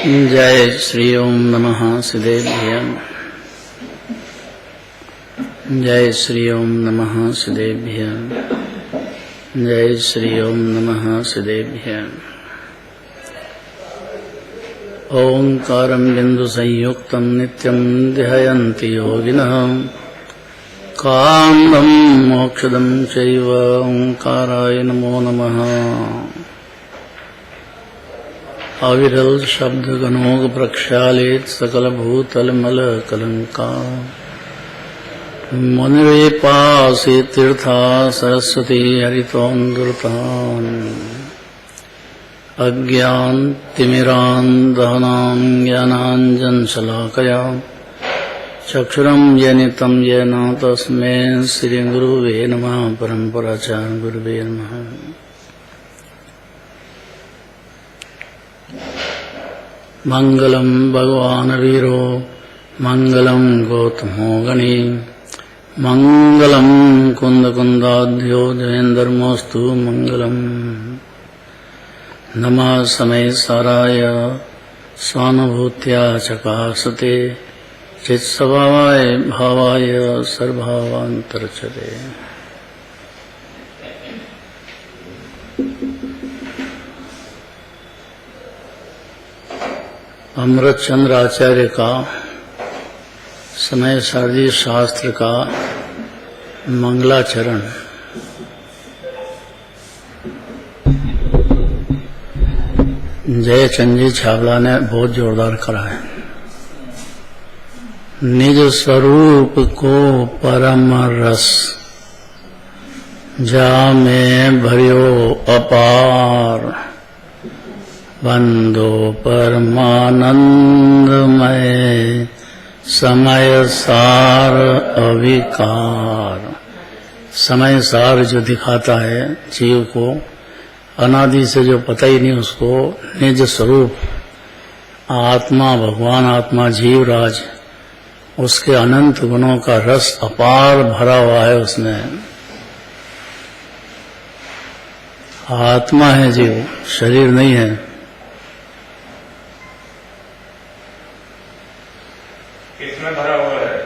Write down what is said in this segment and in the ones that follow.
जय श्री ओम नमः सिद्धेभ्यः। जय श्री ओम नमः सिद्धेभ्यः। जय श्री ओम नमः सिद्धेभ्यः। ओंकारं बिंदु संयुक्तं नित्यं ध्यायन्ति योगिनः कामं मोक्षदं चैव ओंकाराय नमो नमः। अविरल शब्द गणोग प्रक्षालित सकल भूतल मल कलंका मुनिवे पासी तीर्था सरस्वती हरितोन्दुरतान अज्ञान तिमिरान दहनां ज्ञानांजन शलाकया चक्षुरं जनितं येन तस्मै श्री गुरुवे नमः। परम्पराचार्य गुरुवे नमः। मंगलम भगवान वीरो मंगलम गौतमो गणी मंगलम कुंद कुंदाध्यो जयेन्द्रमोस्तु मंगलम। नमः समय साराय स्वानुभूत्या चकासते चित्स्वभावाय भावाय सर्वभावान्तरचते। अमृतचंद्र आचार्य का समय सारदी शास्त्र का मंगलाचरण। जयचंद छावला ने बहुत जोरदार करा है। निज स्वरूप को परम रस जा में भरियो अपार बंदो परमानंदमय समय सार अविकार। समय सार जो दिखाता है जीव को, अनादि से जो पता ही नहीं उसको, निज स्वरूप आत्मा भगवान आत्मा जीवराज, उसके अनंत गुणों का रस अपार भरा हुआ है उसमें। आत्मा है जीव, शरीर नहीं है। भरा हुआ है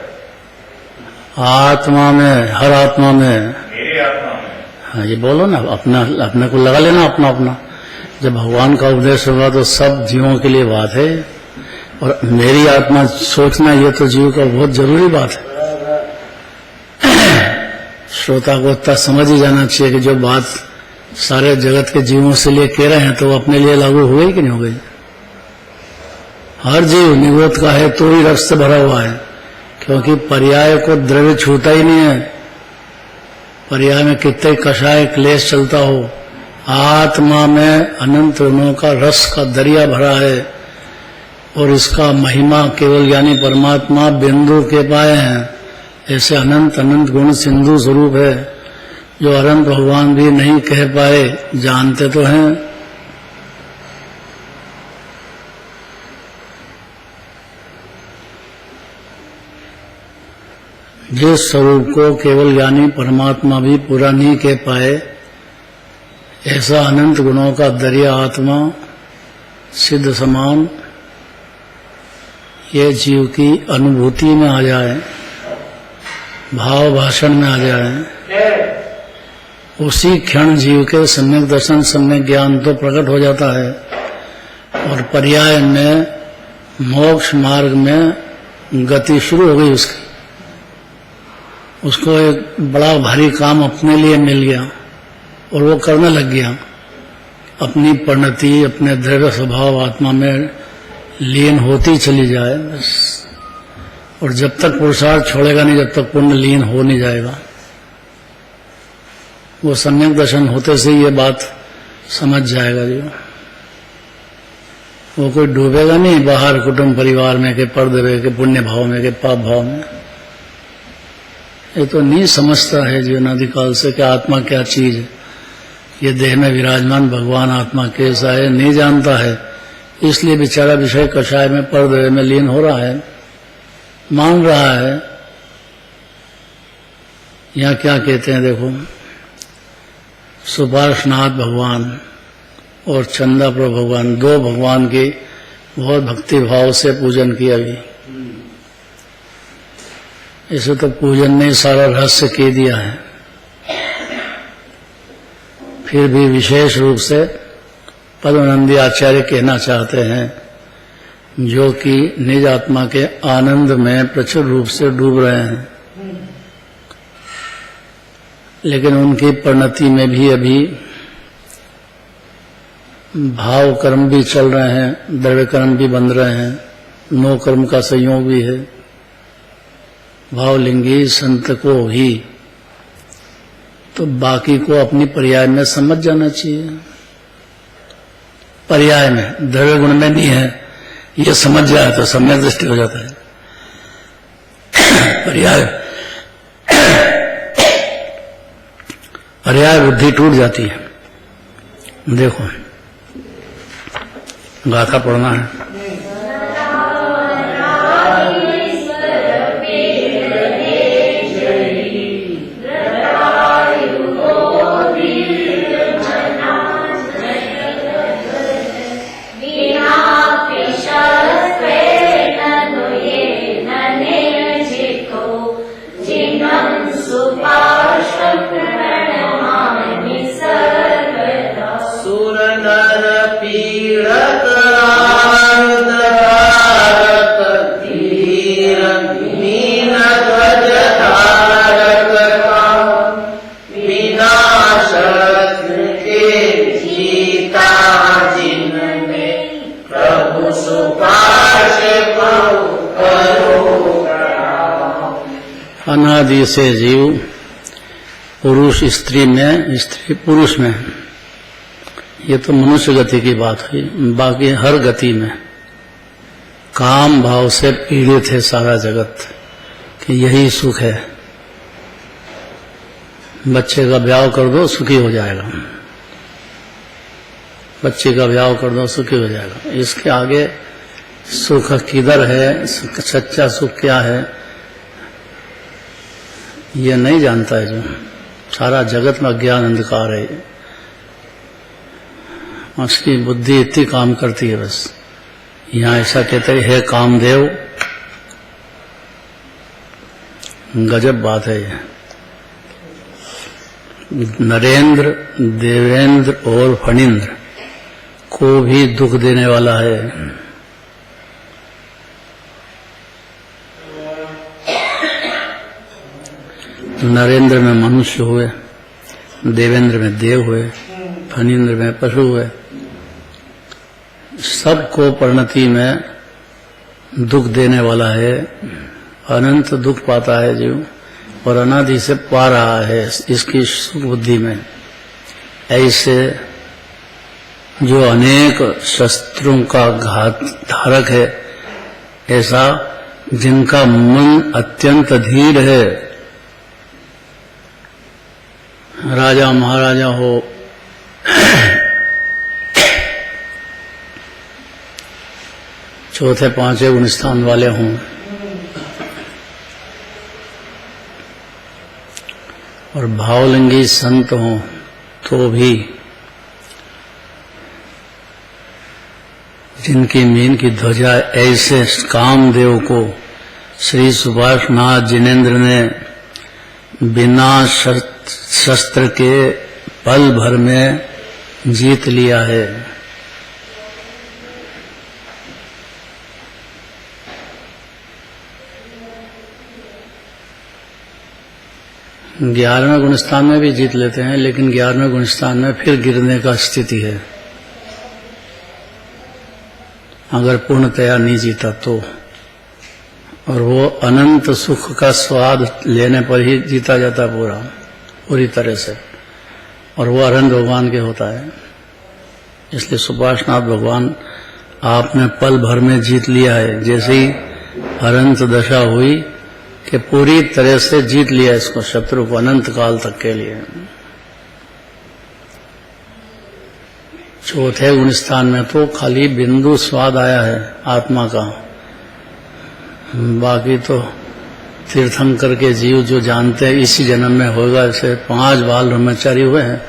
आत्मा में, हर आत्मा में, मेरी आत्मा में। हाँ ये बोलो ना, अपना अपने को लगा लेना अपना अपना। जब भगवान का उपदेश होगा तो सब जीवों के लिए बात है, और मेरी आत्मा सोचना ये तो जीव का बहुत जरूरी बात है। श्रोता को इतना समझ ही जाना चाहिए कि जो बात सारे जगत के जीवों से लिए कह रहे हैं तो वो अपने लिए लागू हो गई कि नहीं हो गई। हर जीव निगोद का है तो ही रस से भरा हुआ है, क्योंकि पर्याय को द्रव्य छूता ही नहीं है। पर्याय में कितने कषाय क्लेश चलता हो, आत्मा में अनंत गुणों का रस का दरिया भरा है, और इसका महिमा केवल यानी परमात्मा बिंदु के पाए हैं। ऐसे अनंत अनंत गुण सिंधु स्वरूप है, जो अनंत भगवान भी नहीं कह पाए, जानते तो हैं। जिस स्वरूप को केवल ज्ञानी परमात्मा भी पूरा नहीं कह पाए, ऐसा अनंत गुणों का दरिया आत्मा सिद्ध समान ये जीव की अनुभूति में आ जाए, भाव भाषण में आ जाए, उसी क्षण जीव के सम्यक दर्शन सम्यक ज्ञान तो प्रकट हो जाता है, और पर्याय में मोक्ष मार्ग में गति शुरू हो गई उसकी। उसको एक बड़ा भारी काम अपने लिए मिल गया और वो करने लग गया। अपनी परिणति अपने दृढ़ स्वभाव आत्मा में लीन होती चली जाए बस। और जब तक पुरुषार्थ छोड़ेगा नहीं, जब तक पुण्य लीन हो नहीं जाएगा। वो सम्यक दर्शन होते से ये बात समझ जाएगा जी। वो कोई डूबेगा नहीं बाहर कुटुंब परिवार में, के परदेवे के पुण्य भाव में, के पाप भाव में। ये तो नहीं समझता है जीवनादिकाल से कि आत्मा क्या चीज है, ये देह में विराजमान भगवान आत्मा कैसा है, नहीं जानता है। इसलिए बेचारा विषय कषाय में परदेवे में लीन हो रहा है, मान रहा है। यहाँ क्या कहते हैं देखो, सुपार्श्वनाथ भगवान और चंदापुर भगवान, दो भगवान की बहुत भक्ति भाव से पूजन किया भी। इसे तो पूजन ने सारा रहस्य कह दिया है। फिर भी विशेष रूप से पद्मनंदी आचार्य कहना चाहते हैं, जो कि निज आत्मा के आनंद में प्रचुर रूप से डूब रहे हैं, लेकिन उनकी परिणति में भी अभी भाव कर्म भी चल रहे हैं, द्रव्य कर्म भी बन रहे हैं, नो कर्म का संयोग भी है। भावलिंगी संत को ही तो बाकी को अपनी पर्याय में समझ जाना चाहिए। पर्याय में, द्रव्य गुण में नहीं है, ये समझ जाए तो सम्यक दृष्टि हो जाता है। पर्याय बुद्धि टूट जाती है। देखो गाथा पढ़ना है। अनादि से जीव पुरुष स्त्री में, स्त्री पुरुष में, ये तो मनुष्य गति की बात हुई। बाकी हर गति में काम भाव से पीड़ित है सारा जगत कि यही सुख है। बच्चे का ब्याह कर दो सुखी हो जाएगा, बच्चे का ब्याह कर दो सुखी हो जाएगा। इसके आगे सुख किधर है, सच्चा सुख क्या है, ये नहीं जानता है। जो सारा जगत में अज्ञान अंधकार है, उसकी बुद्धि इतनी काम करती है बस। यहाँ ऐसा कहते हैं कामदेव, गजब बात है ये। नरेंद्र, देवेंद्र और फणींद्र को भी दुख देने वाला है। नरेंद्र में मनुष्य हुए, देवेंद्र में देव हुए, फणींद्र में पशु हुए। सबको परिणति में दुख देने वाला है। अनंत दुख पाता है जीव और अनादि से पा रहा है इसकी सुख बुद्धि में। ऐसे जो अनेक शस्त्रों का घात धारक है, ऐसा जिनका मन अत्यंत धीर है, राजा महाराजा हो, चौथे पांचवें गुण स्थान वाले हों, और भावलिंगी संत हों, तो भी जिनकी मीन की ध्वजा ऐसे कामदेव को श्री सुभाष नाथ जिनेन्द्र ने बिना शस्त्र के पल भर में जीत लिया है। ग्यारहवें गुणस्थान में भी जीत लेते हैं, लेकिन 11वें गुणस्थान में फिर गिरने का स्थिति है अगर पूर्णतया नहीं जीता तो। और वो अनंत सुख का स्वाद लेने पर ही जीता जाता पूरी तरह से, और वो अरहंत भगवान के होता है। इसलिए सुभाषनाथ भगवान आपने पल भर में जीत लिया है। जैसे ही अनंत दशा हुई कि पूरी तरह से जीत लिया इसको, शत्रु को, अनंत काल तक के लिए। चौथे गुण स्थान में तो खाली बिंदु स्वाद आया है आत्मा का। बाकी तो तीर्थंकर के जीव जो जानते हैं इसी जन्म में होगा। ऐसे 5 बाल ब्रह्मचारी हुए हैं,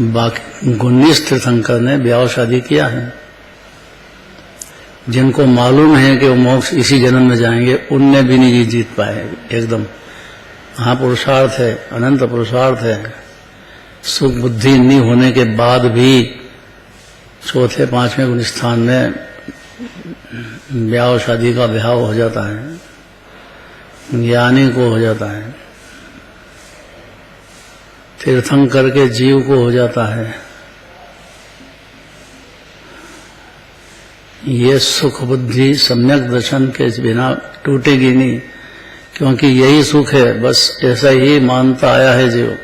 बाकी 19 तीर्थंकर ने ब्याह शादी किया है। जिनको मालूम है कि वो मोक्ष इसी जन्म में जाएंगे, उनने भी नहीं जीत पाए एकदम। हाँ, पुरुषार्थ है, अनंत पुरुषार्थ है। सुख बुद्धि नहीं होने के बाद भी चौथे पांचवें गुण स्थान में ब्याह शादी का ब्याह हो जाता है, ज्ञानी को हो जाता है, तीर्थंकर के जीव को हो जाता है। ये सुख बुद्धि सम्यक दर्शन के बिना टूटेगी नहीं, क्योंकि यही सुख है, बस ऐसा ही मानता आया है जीव।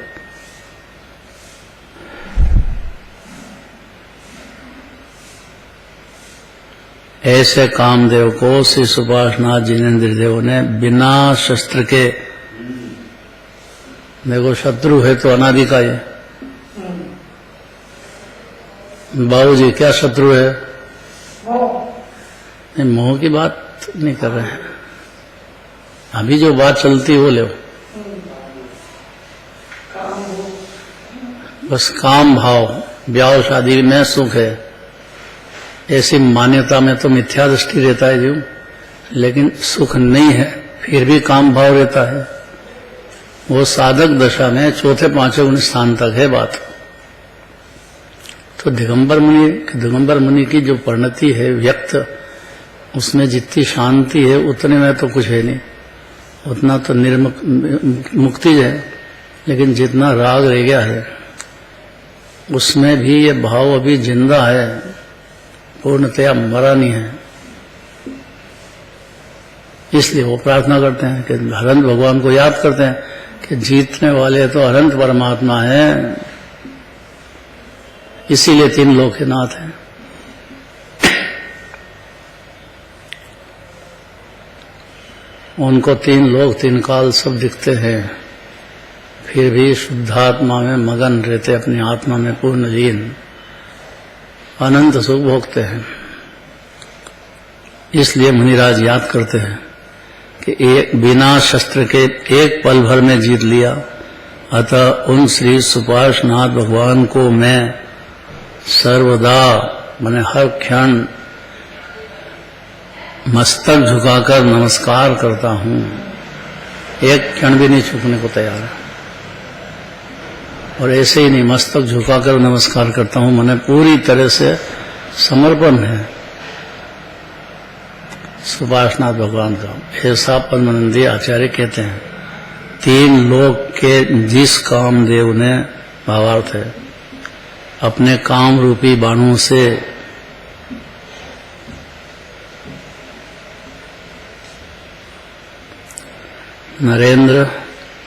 ऐसे कामदेव को श्री सुभाषनाथ जिनेन्द्र देव ने बिना शस्त्र के, देखो शत्रु है तो अनादि का ये। बाबूजी क्या शत्रु है? नहीं, मोह की बात नहीं कर रहे हैं, अभी जो बात चलती है वो ले। बस काम भाव, ब्याह शादी में सुख है, ऐसी मान्यता में तो मिथ्या दृष्टि रहता है जीव, लेकिन सुख नहीं है फिर भी काम भाव रहता है। वो साधक दशा में चौथे पांचवें गुण स्थान तक है बात। तो दिगंबर मुनि की जो परिणति है व्यक्त, उसमें जितनी शांति है उतने में तो कुछ है नहीं, उतना तो मुक्ति है। लेकिन जितना राग रह गया है उसमें भी ये भाव अभी जिंदा है, पूर्णतया मरा नहीं है। इसलिए वो प्रार्थना करते हैं कि हरंत भगवान को याद करते हैं कि जीतने वाले तो अनंत परमात्मा हैं, इसीलिए तीन लोक के नाथ हैं। उनको तीन लोक तीन काल सब दिखते हैं, फिर भी शुद्धात्मा में मगन रहते, अपनी आत्मा में पूर्ण लीन अनंत सुख भोगते हैं। इसलिए मुनिराज याद करते हैं कि एक बिना शस्त्र के एक पल भर में जीत लिया। अतः उन श्री सुभाषनाथ भगवान को मैं सर्वदा, मैंने हर क्षण मस्तक झुकाकर नमस्कार करता हूं, एक क्षण भी नहीं झुकने को तैयार है। और ऐसे ही नहीं, मस्तक झुकाकर नमस्कार करता हूं, मैंने पूरी तरह से समर्पण है सुभाषनाथ भगवान का। ऐसा पद्मानंदी आचार्य कहते हैं। तीन लोक के जिस कामदेव ने, भावार्थ है, अपने काम रूपी बाणों से नरेंद्र,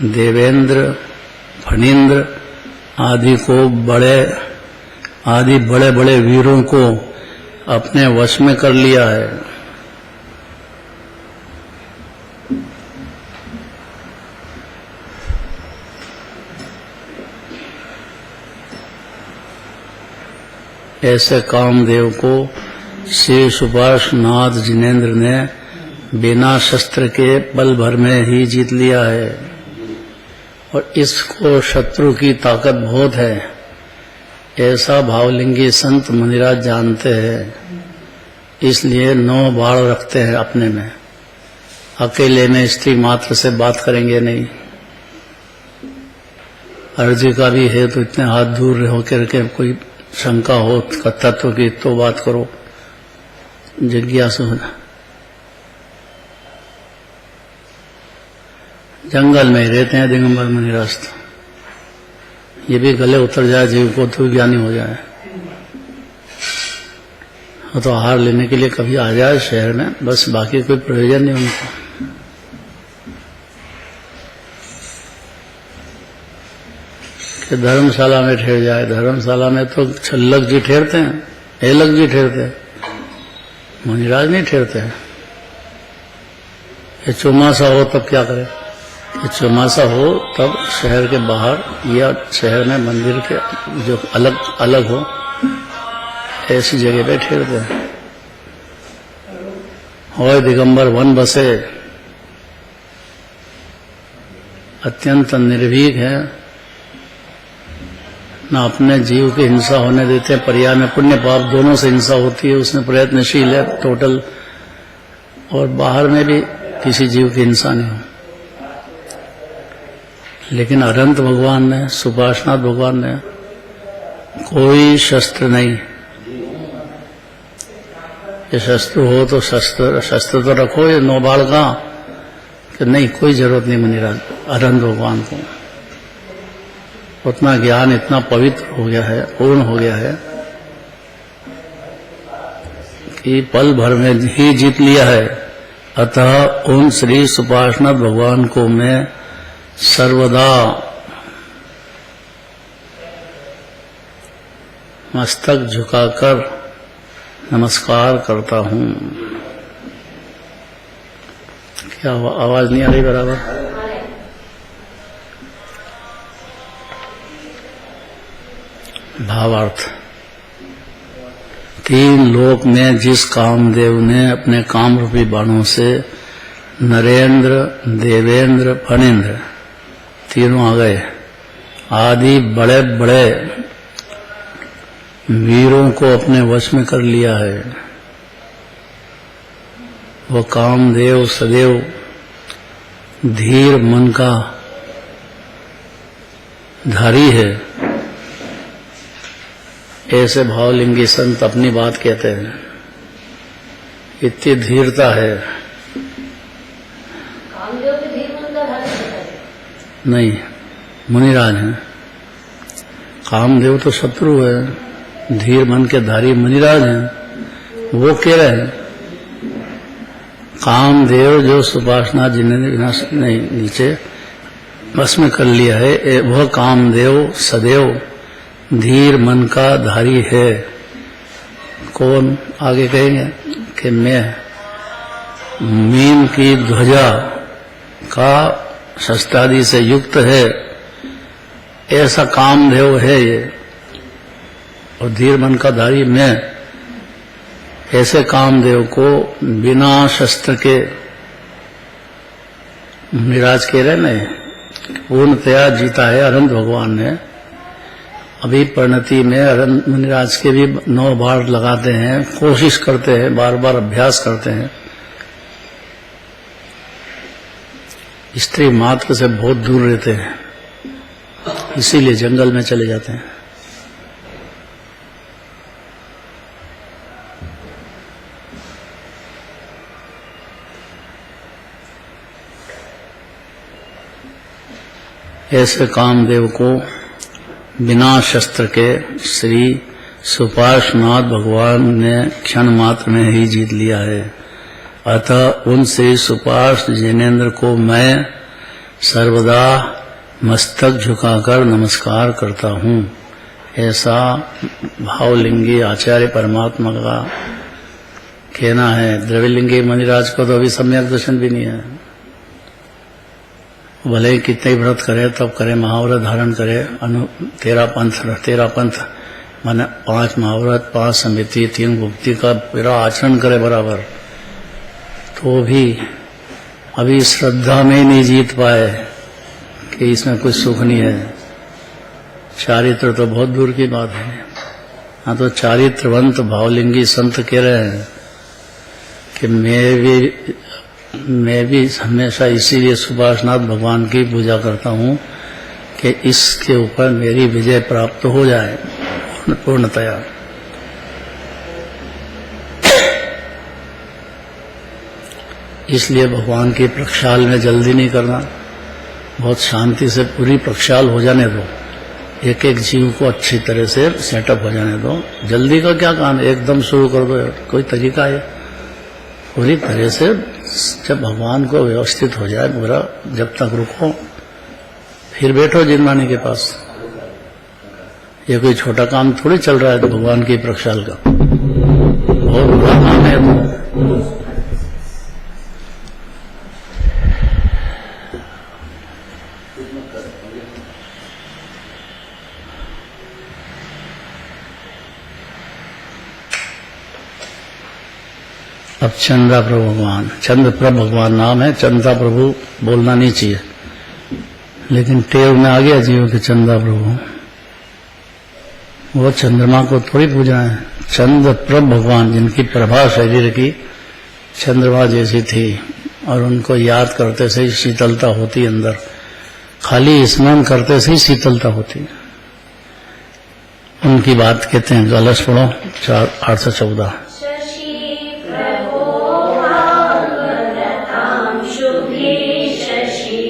देवेंद्र, फणींद्र आदि बड़े बड़े वीरों को अपने वश में कर लिया है। ऐसे कामदेव को श्री सुभाषनाथ जिनेन्द्र ने बिना शस्त्र के पल भर में ही जीत लिया है। और इसको शत्रु की ताकत बहुत है, ऐसा भावलिंगी संत मुनिराज जानते हैं। इसलिए 9 बाण रखते हैं अपने में, अकेले में स्त्री मात्र से बात करेंगे नहीं। अर्जी का भी है तो इतने हाथ दूर होकर के कोई शंका हो तत्व की तो बात करो, जिज्ञासु होना। जंगल में ही रहते हैं दिगंबर मुनिराज, ये भी गले उतर जाए जीव को तो ज्ञानी हो जाए। तो आहार लेने के लिए कभी आ जाए शहर में, बस बाकी कोई प्रयोजन नहीं उनको। कि धर्मशाला में ठहर जाए, धर्मशाला में तो छल्लक जी ठहरते हैं, एलक जी ठहरते हैं, मुनिराज नहीं ठहरते हैं। ये चौमासा हो तब क्या करे, ये चौमासा हो तब शहर के बाहर या शहर में मंदिर के जो अलग अलग हो ऐसी जगह पे ठहरते हैं। और दिगंबर वन बसे, अत्यंत निर्भीक है, ना अपने जीव की हिंसा होने देते हैं। पर्याय में पुण्य पाप दोनों से हिंसा होती है, उसमें प्रयत्नशील है टोटल, और बाहर में भी किसी जीव की हिंसा नहीं हो। लेकिन अनंत भगवान ने, सुपार्श्वनाथ भगवान ने कोई शस्त्र नहीं, ये शस्त्र हो तो शस्त्र तो रखो, ये नौबाल का कि नहीं, कोई जरूरत नहीं मुनिराज। अनंत भगवान को उतना ज्ञान इतना पवित्र हो गया है, पूर्ण हो गया है कि पल भर में ही जीत लिया है। अतः उन श्री सुपार्श्वनाथ भगवान को मैं सर्वदा मस्तक झुकाकर नमस्कार करता हूं। क्या आवाज नहीं आ रही बराबर? भावार्थ, तीन लोक में जिस कामदेव ने अपने काम रूपी बाणों से नरेंद्र, देवेंद्र, फणेंद्र तीनों आ गए आदि बड़े बड़े वीरों को अपने वश में कर लिया है, वो कामदेव सदैव धीर मन का धारी है। ऐसे भावलिंगी संत अपनी बात कहते हैं, इतनी धीरता है। कामदेव के धीर मन का धारी है? नहीं, मुनिराज हैं। कामदेव तो शत्रु है, धीर मन के धारी मुनिराज हैं। वो कह रहे हैं कामदेव जो सुपार्श्वनाथ जी ने विनाश नहीं नीचे बस में कर लिया है, वह कामदेव सदैव धीर मन का धारी है। कौन? आगे कहेंगे कि मैं मीन की ध्वजा का शस्त्रादि से युक्त है, ऐसा कामदेव है ये, और धीर मन का धारी मैं। ऐसे कामदेव को बिना शस्त्र के मुनिराज कह रहे नहीं, पूर्णतया जीता है अनंत भगवान ने। अभी परिणति में अनंत मुनिराज के भी 9 बार लगाते हैं, कोशिश करते हैं, बार बार अभ्यास करते हैं। स्त्री मात्र से बहुत दूर रहते हैं, इसीलिए जंगल में चले जाते हैं। ऐसे कामदेव को बिना शस्त्र के श्री सुपार्श्वनाथ भगवान ने क्षण मात्र में ही जीत लिया है। अतः उन श्री सुपार्श्व जिनेन्द्र को मैं सर्वदा मस्तक झुकाकर नमस्कार करता हूँ। ऐसा भावलिंगी आचार्य परमात्मा का कहना है। द्रव्यलिंगी मुनिराज को तो अभी सम्यक दर्शन भी नहीं है। भले ही कितने ही व्रत करे, तब करे, महाव्रत धारण करे, तेरा पंथ माने 5 महाव्रत, 5 समिति, 3 गुप्ती का पूरा आचरण करे बराबर, तो भी अभी श्रद्धा में ही नहीं जीत पाए कि इसमें कुछ सुख नहीं है। चारित्र तो बहुत दूर की बात है। हाँ, तो चारित्रवंत भावलिंगी संत कह रहे हैं कि मैं भी हमेशा इसीलिए सुपार्श्वनाथ भगवान की पूजा करता हूँ कि इसके ऊपर मेरी विजय प्राप्त हो जाए पूर्णतया। इसलिए भगवान की प्रक्षाल में जल्दी नहीं करना, बहुत शांति से पूरी प्रक्षाल हो जाने दो, एक एक जीव को अच्छी तरह से सेटअप हो जाने दो। जल्दी का क्या काम है, एकदम शुरू कर दो, कोई तरीका है? पूरी तरह से जब भगवान को व्यवस्थित हो जाए पूरा, जब तक रुको, फिर बैठो जिनवानी के पास। ये कोई छोटा काम थोड़ी चल रहा है भगवान की प्रक्षाल का, बहुत बड़ा काम है। अब चंद्रा प्रभु भगवान, चंद्र प्रभु भगवान नाम है। चंद्रा प्रभु बोलना नहीं चाहिए, लेकिन टेव में आ गया जीव के चंद्रा प्रभु। वो चंद्रमा को थोड़ी पूजा है, चंद्र प्रभ भगवान जिनकी प्रभा शरीर की चंद्रमा जैसी थी और उनको याद करते से ही शीतलता होती अंदर, खाली स्मरण करते से ही शीतलता होती। उनकी बात कहते हैं। कलश पढ़ो 814। शशि प्रभोहांशुभि शशि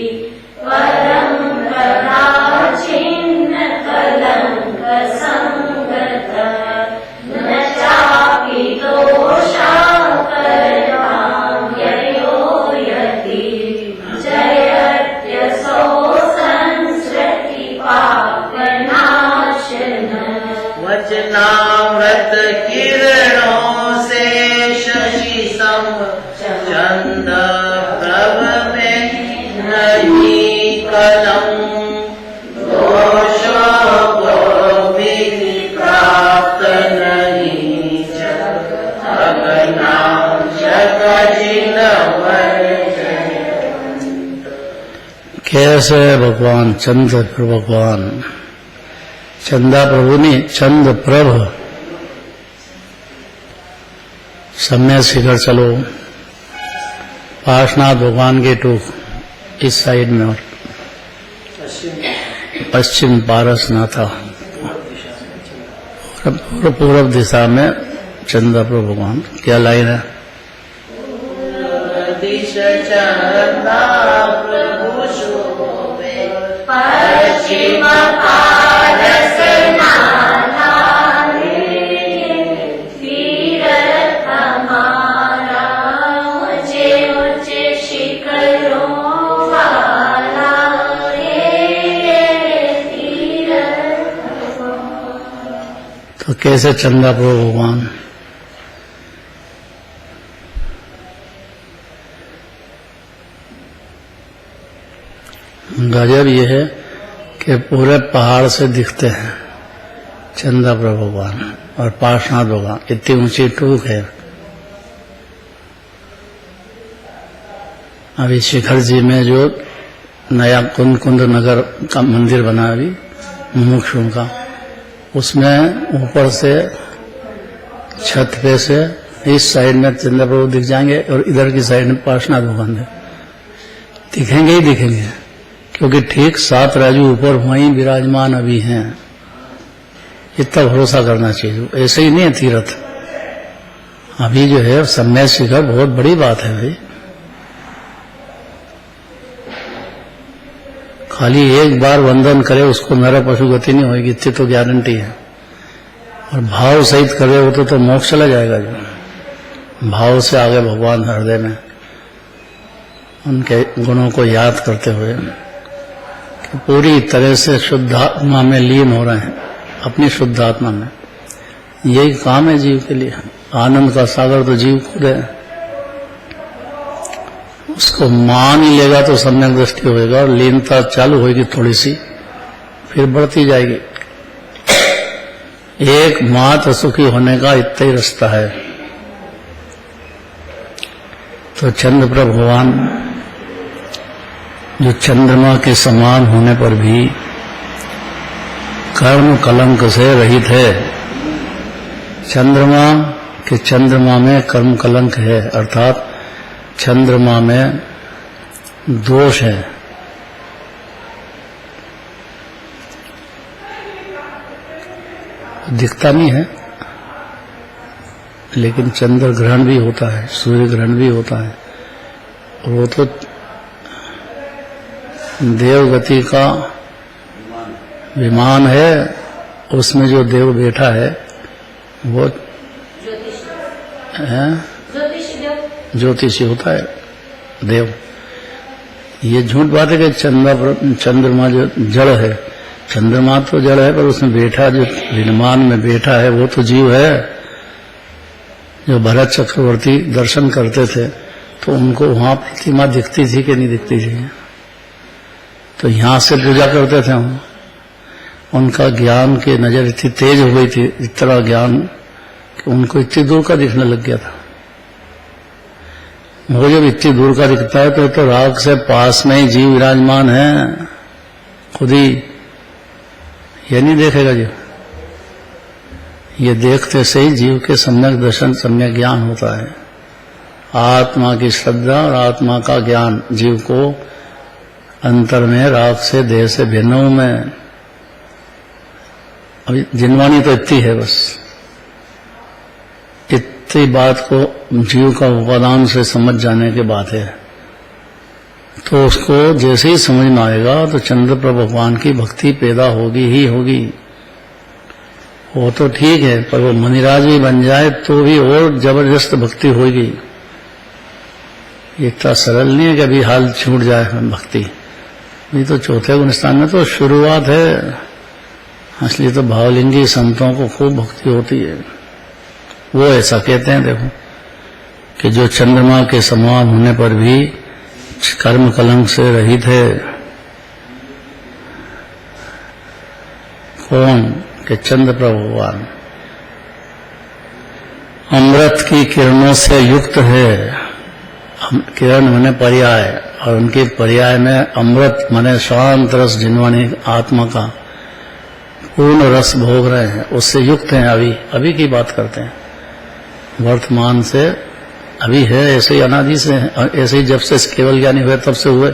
परम प्रदाचिन्न कलंक संगत न चापि दोषाकरतां ययो यति जयत्यसौ संस्कृति पापनाशन वचनामृत किरणों से शशि सम चंद प्रभ में नहीं कलंक, दोष को विधि प्राप्त नहीं जगनाम जग जिन कैसे भगवान चंद्र भगवान, चंदा प्रभु नहीं चंद्र प्रभ, सम्य शिखर चलो, पार्श्वनाथ भगवान के टूक इस साइड में और पश्चिम पारसनाथा पूर्व दिशा में चंद्र प्रभु भगवान। क्या लाइन है? दिश चंदा प्रभु शोभे पश्चिम पारस नाथाने तीरथ हमारा ऊंचे ऊंचे शिखरों वाला तीरथ। तो कैसे चंदा प्रभु भगवान? गजब ये है कि पूरे पहाड़ से दिखते हैं चंदा प्रभु भगवान और पार्श्वनाथ भगवान, इतनी ऊंची टूक है। अभी शिखर जी में जो नया कुंद नगर का मंदिर बना अभी मुमुक्षुओं का, उसमें ऊपर से छत पे से इस साइड में चंदा प्रभु दिख जाएंगे और इधर की साइड में पार्श्वनाथ भगवान दिखेंगे ही दिखेंगे, क्योंकि ठीक 7 राजू ऊपर वहीं विराजमान अभी हैं। इतना भरोसा करना चाहिए। ऐसे ही नहीं है तीर्थ, अभी जो है सम्य शिखर बहुत बड़ी बात है भाई। खाली एक बार वंदन करे उसको नर पशु गति नहीं होगी, इतनी तो गारंटी है। और भाव सहित करे हो तो मोक्ष चला जाएगा। जो भाव से आगे भगवान हृदय में उनके गुणों को याद करते हुए पूरी तरह से शुद्ध आत्मा में लीन हो रहे हैं, अपनी शुद्ध आत्मा में। यही काम है जीव के लिए। आनंद का सागर तो जीव खुद है, उसको मान ही लेगा तो सम्यक दृष्टि होएगा और लीनता चालू होगी थोड़ी सी, फिर बढ़ती जाएगी। एक मात्र सुखी होने का इतना ही रास्ता है। तो चंद्र भगवान जो चंद्रमा के समान होने पर भी कर्म कलंक से रहित है। चंद्रमा में कर्म कलंक है, अर्थात चंद्रमा में दोष है। दिखता नहीं है, लेकिन चंद्र ग्रहण भी होता है, सूर्य ग्रहण भी होता है। वो तो देवगति का विमान है, उसमें जो देव बैठा है वो ज्योतिषी होता है देव। ये झूठ बात है कि चंद्रमा जो जड़ है, चंद्रमा तो जड़ है, पर उसमें बैठा जो विमान में बैठा है वो तो जीव है। जो भरत चक्रवर्ती दर्शन करते थे तो उनको वहां प्रतिमा दिखती थी कि नहीं दिखती थी? तो यहां से पूजा करते थे हम। उनका ज्ञान की नजर इतनी तेज हो गई थी, इतना ज्ञान कि उनको इतनी दूर का दिखने लग गया था। वो जब इतनी दूर का दिखता है तो राग से पास में ही जीव विराजमान है खुद ही, ये नहीं देखेगा जी। ये देखते से ही जीव के सम्यक दर्शन सम्यक ज्ञान होता है। आत्मा की श्रद्धा और आत्मा का ज्ञान जीव को अंतर में राग से देह से भिन्नों में, अभी जिनवानी तो इतनी है बस, इतनी बात को जीव का उपादान से समझ जाने के बाद है। तो उसको जैसे ही समझ में आएगा तो चंद्रप्रभ भगवान की भक्ति पैदा होगी ही होगी। वो तो ठीक है, पर वो मणिराज भी बन जाए तो भी और जबरदस्त भक्ति होगी। इतना सरल नहीं है कि अभी हाल छूट जाए भक्ति। ये तो चौथे गुण स्थान में तो शुरुआत है, इसलिए तो भावलिंगी संतों को खूब भक्ति होती है। वो ऐसा कहते हैं, देखो कि जो चंद्रमा के समान होने पर भी कर्म कलंक से रहित है। कौन? कि चंद्रप्रभ भगवान अमृत की किरणों से युक्त है। किरण माने पर्याय, और उनके पर्याय में अमृत माने शांत रस, जिनवानी आत्मा का पूर्ण रस भोग रहे हैं, उससे युक्त हैं। अभी की बात करते हैं, वर्तमान से अभी है, ऐसे ही अनादि से है, ऐसे ही जब से केवल ज्ञानी हुए तब से हुए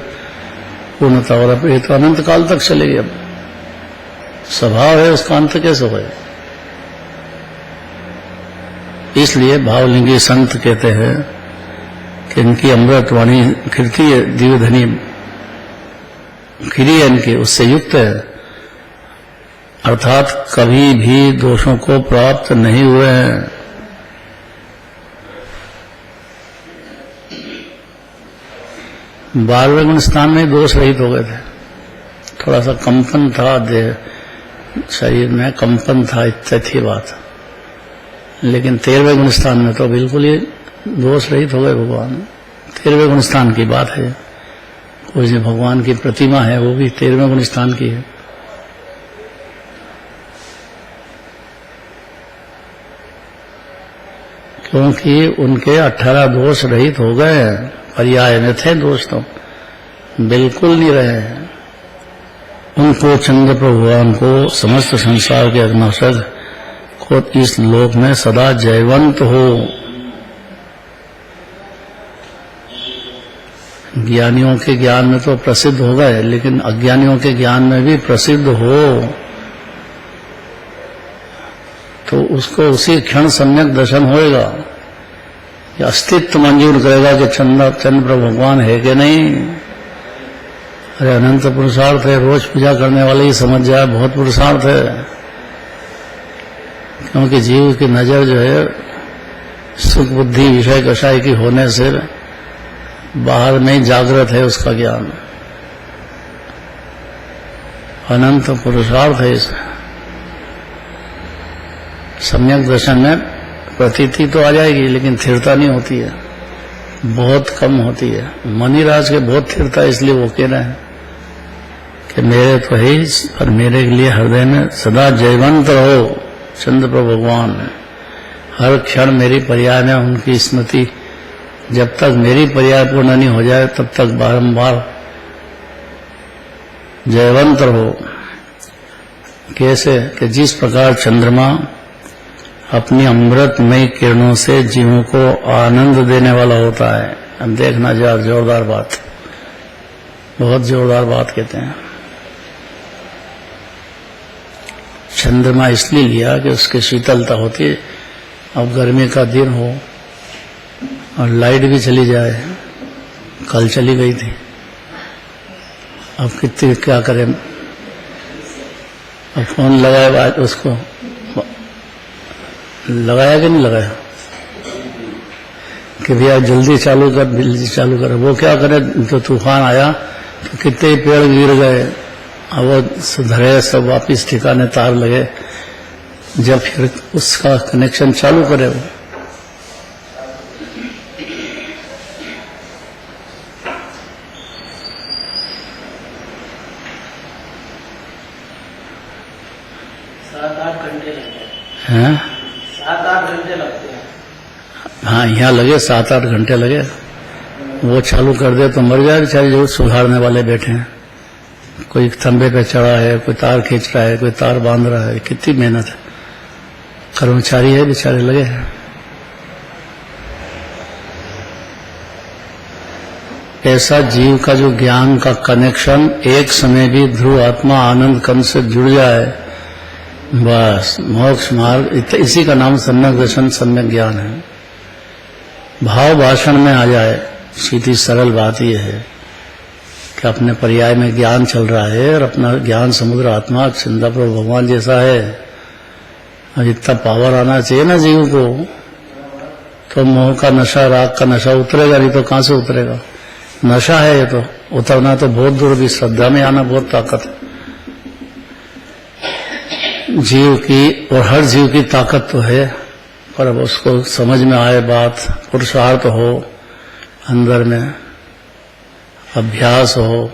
पूर्णता, और अब ये तो अनंत काल तक चलेगी। अब स्वभाव है, उसका अंत कैसे होए? इसलिए भावलिंगी संत कहते हैं कि इनकी अमृतवाणी खिड़की है, दिव्यधनी खिरी है इनकी, उससे युक्त है, अर्थात कभी भी दोषों को प्राप्त नहीं हुए हैं। बारहवें गुण स्थान में दोष रहित हो गए थे। थोड़ा सा कंपन था, देह शरीर में कंपन था, इतनी थी बात। लेकिन 13वें गुण स्थान में तो बिल्कुल ही दोष रहित हो गए भगवान। 13वें गुण स्थान की बात है। कोई जो भगवान की प्रतिमा है वो भी 13वें गुण स्थान की है। क्योंकि उनके 18 दोष रहित हो गए हैं। पर्याय में थे दोष तो बिल्कुल नहीं रहे हैं। उनको चंद्र भगवान को समस्त संसार के अग्नाशक को इस लोक में सदा जयवंत हो। ज्ञानियों के ज्ञान में तो प्रसिद्ध हो गए, लेकिन अज्ञानियों के ज्ञान में भी प्रसिद्ध हो तो उसको उसी क्षण सम्यक दर्शन होएगा। अस्तित्व मंजूर करेगा कि चंद्र भगवान है कि नहीं। अरे अनंत पुरुषार्थ है, रोज पूजा करने वाले ही समझ जाए बहुत पुरुषार्थ है। क्योंकि जीव की नजर जो है सुख बुद्धि विषय कषाय की होने से बाहर में जागृत है उसका ज्ञान। अनंत पुरुषार्थ है इसमें। सम्यक दर्शन में प्रतीति तो आ जाएगी, लेकिन स्थिरता नहीं होती है, बहुत कम होती है। मणिराज के बहुत स्थिरता, इसलिए वो कह रहे हैं कि मेरे तो है ही, पर मेरे लिए हृदय में सदा जयवंत रहो चंद्र भगवान। हर क्षण मेरी पर्याय में उनकी स्मृति, जब तक मेरी पर्याय पूर्ण नहीं हो जाए तब तक बारंबार जयवंत रहो। कैसे? कि जिस प्रकार चंद्रमा अपनी अमृतमयी किरणों से जीवों को आनंद देने वाला होता है। अब देखना जरा, जोरदार बात, बहुत जोरदार बात कहते हैं। चंद्रमा इसलिए लिया कि उसकी शीतलता होती है। अब गर्मी का दिन हो और लाइट भी चली जाए, कल चली गई थी, अब कितनी क्या करें। अब फोन लगाया, उसको लगाया कि नहीं लगाया कि भैया जल्दी चालू कर, बिजली चालू कर। वो क्या करे, तो तूफान आया तो कितने पेड़ गिर गए, अब वो सुधरे, सब वापिस ठिकाने तार लगे। जब फिर उसका कनेक्शन चालू करे वो, हैं 7-8 घंटे लगते हैं। हाँ, यहाँ लगे 7-8 घंटे लगे। वो चालू कर दे तो मर जाए बेचारे जो सुधारने वाले बैठे हैं। कोई खंभे पे चढ़ा है, कोई तार खींच रहा है, कोई तार बांध रहा है, कितनी मेहनत है। कर्मचारी है, बेचारे लगे हैं। ऐसा जीव का जो ज्ञान का कनेक्शन एक समय भी ध्रुव आत्मा आनंद कंद से जुड़ जाए, बस मोक्ष मार्ग, इसी का नाम सम्यक दर्शन सम्यक ज्ञान है। भाव भाषण में आ जाए, सीधी सरल बात यह है कि अपने पर्याय में ज्ञान चल रहा है और अपना ज्ञान समुद्र आत्मा चिंता प्रभु भगवान जैसा है, और इतना पावर आना चाहिए ना जीव को, तो मोह का नशा, राग का नशा उतरेगा नहीं तो कहां से उतरेगा? नशा है ये, तो उतरना तो बहुत दूर, भी श्रद्धा में आना बहुत ताकत है जीव की, और हर जीव की ताकत तो है, पर अब उसको समझ में आए बात, पुरुषार्थ हो अंदर में, अभ्यास हो,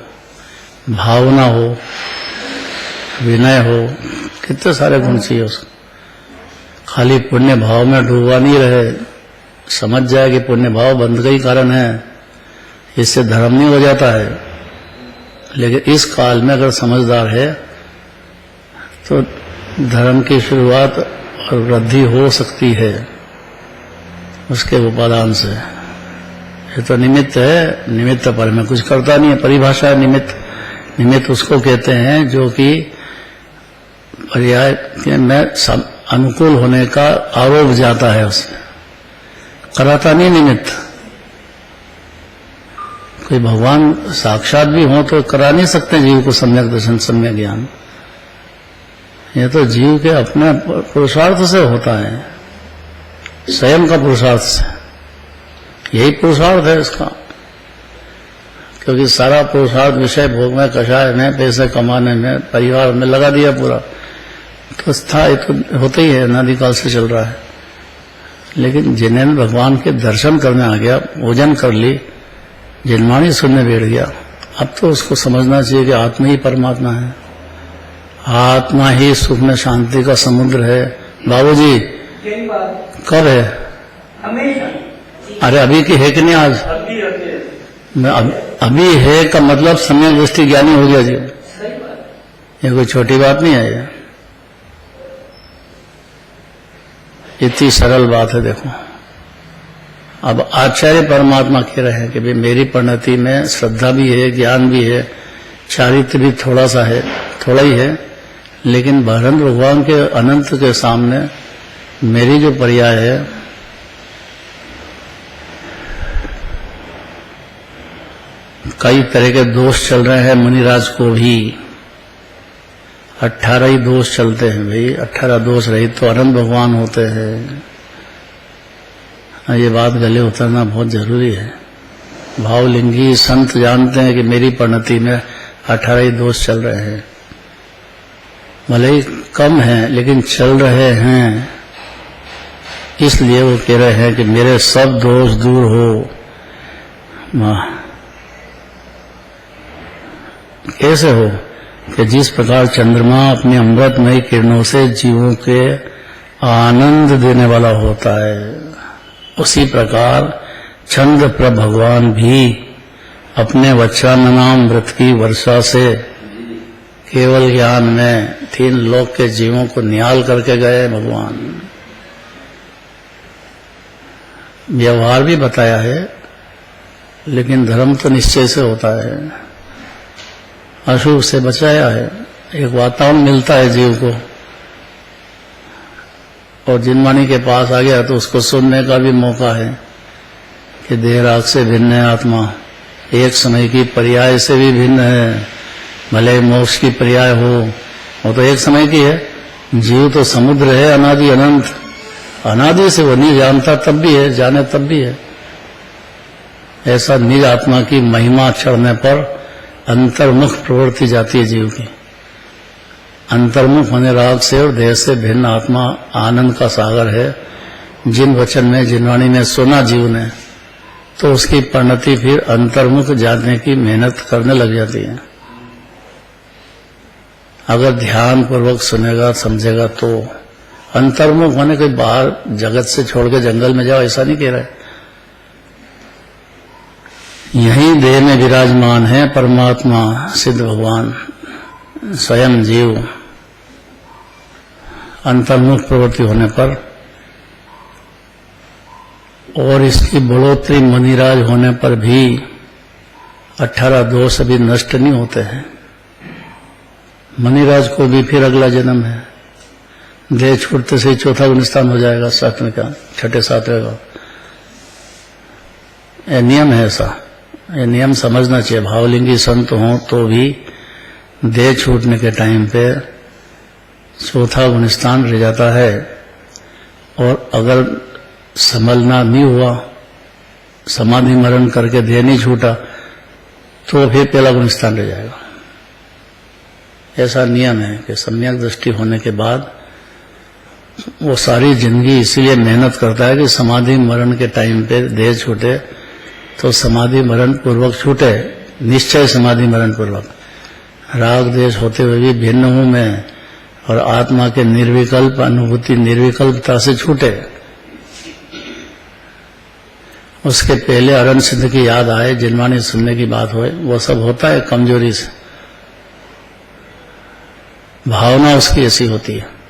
भावना हो, विनय हो, कितने सारे गुण चाहिए उसको। खाली पुण्य भाव में डूबा नहीं रहे, समझ जाए कि पुण्य भाव बंध का ही कारण है, इससे धर्म नहीं हो जाता है। लेकिन इस काल में अगर समझदार है तो धर्म की शुरुआत और वृद्धि हो सकती है उसके उपादान से। ये तो निमित्त है, निमित्त पर मैं कुछ करता नहीं है। परिभाषा है निमित्त। निमित्त उसको कहते हैं जो कि पर्याय में अनुकूल होने का आरोप जाता है, उसमें कराता नहीं निमित्त। कोई भगवान साक्षात भी हो तो करा नहीं सकते जीव को सम्यक दर्शन सम्यक ज्ञान। ये तो जीव के अपने पुरुषार्थ से होता है, स्वयं का पुरुषार्थ से। यही पुरुषार्थ है इसका, क्योंकि सारा पुरुषार्थ विषय भोग में, कषाय में, पैसे कमाने में, परिवार में लगा दिया पूरा, तो था ये तो होता ही है, अनादिकाल से चल रहा है। लेकिन जिन्हें भगवान के दर्शन करने आ गया, पूजन कर ली, जिनवाणी सुनने बैठ गया, अब तो उसको समझना चाहिए कि आत्मा ही परमात्मा है, आत्मा ही सुख में शांति का समुद्र है। बाबूजी यही बात कब है? हमेशा। अरे अभी की है कि नहीं? आज मैं अभी है का मतलब सम्यक दृष्टि ज्ञानी हो गया जी। सही बात। ये कोई छोटी बात नहीं है, ये इतनी सरल बात है। देखो अब आचार्य परमात्मा कह रहे हैं कि भाई मेरी परिणति में श्रद्धा भी है, ज्ञान भी है, चारित्र भी थोड़ा सा है, थोड़ा ही है, लेकिन बहरंत भगवान के अनंत के सामने मेरी जो पर्याय है, कई तरह के दोष चल रहे हैं। मुनिराज को भी 18 ही दोष चलते हैं भाई, 18 दोष रहित तो अनंत भगवान होते हैं। ये बात गले उतरना बहुत जरूरी है। भावलिंगी संत जानते हैं कि मेरी परिणति में 18 ही दोष चल रहे हैं, भले ही कम हैं लेकिन चल रहे हैं। इसलिए वो कह रहे हैं कि मेरे सब दोष दूर हो। कैसे हो? कि जिस प्रकार चंद्रमा अपने अमृतमयी किरणों से जीवों के आनंद देने वाला होता है, उसी प्रकार चंद्र प्रभ भगवान भी अपने वचनामृत की वर्षा से केवल ज्ञान में 3 लोक के जीवों को निहाल करके गए भगवान। व्यवहार भी बताया है, लेकिन धर्म तो निश्चय से होता है, अशुभ से बचाया है। एक वातावरण मिलता है जीव को, और जिनवाणी के पास आ गया तो उसको सुनने का भी मौका है कि देह राग से भिन्न है आत्मा, एक समय की पर्याय से भी भिन्न है। भले मोक्ष की पर्याय हो, वो तो एक समय की है। जीव तो समुद्र है, अनादि अनंत, अनादि से वो नहीं जानता तब भी है, जाने तब भी है। ऐसा निज आत्मा की महिमा चढ़ने पर अंतर्मुख प्रवृत्ति जाती है जीव की। अंतर्मुख होने राग से और देह से भिन्न आत्मा आनंद का सागर है। जिन वचन में, जिनवाणी में सुना जीव ने, तो उसकी परिणति फिर अंतर्मुख जानने की मेहनत करने लग जाती है। अगर ध्यान पूर्वक सुनेगा, समझेगा, तो अंतर्मुख होने के बाहर जगत से छोड़ के जंगल में जाओ, ऐसा नहीं कह रहे। यही देह में विराजमान है परमात्मा सिद्ध भगवान स्वयं जीव। अंतर्मुख प्रवृत्ति होने पर और इसकी बढ़ोतरी मनिराज होने पर भी 18 दोष अभी नष्ट नहीं होते हैं। मनिराज को भी फिर अगला जन्म है, देह छूटते से ही चौथा गुणस्थान हो जाएगा, सातवें का, छठे सातवें का। यह नियम है ऐसा, ये नियम समझना चाहिए। भावलिंगी संत हों तो भी देह छूटने के टाइम पे चौथा गुणस्थान रह जाता है, और अगर संभलना नहीं हुआ, समाधि मरण करके देह नहीं छूटा, तो फिर पहला गुणस्थान रह जाएगा। ऐसा नियम है कि सम्यक दृष्टि होने के बाद वो सारी जिंदगी इसीलिए मेहनत करता है कि समाधि मरण के टाइम पे देह छूटे तो समाधि मरण पूर्वक छूटे, निश्चय समाधि मरण पूर्वक। राग देश होते हुए भी भिन्न हूं मैं, और आत्मा के निर्विकल्प अनुभूति निर्विकल्पता से छूटे। उसके पहले अरण सिद्ध की याद आए, जिनवाणी सुनने की बात होए, वो सब होता है कमजोरी से। भावना उसकी ऐसी होती है।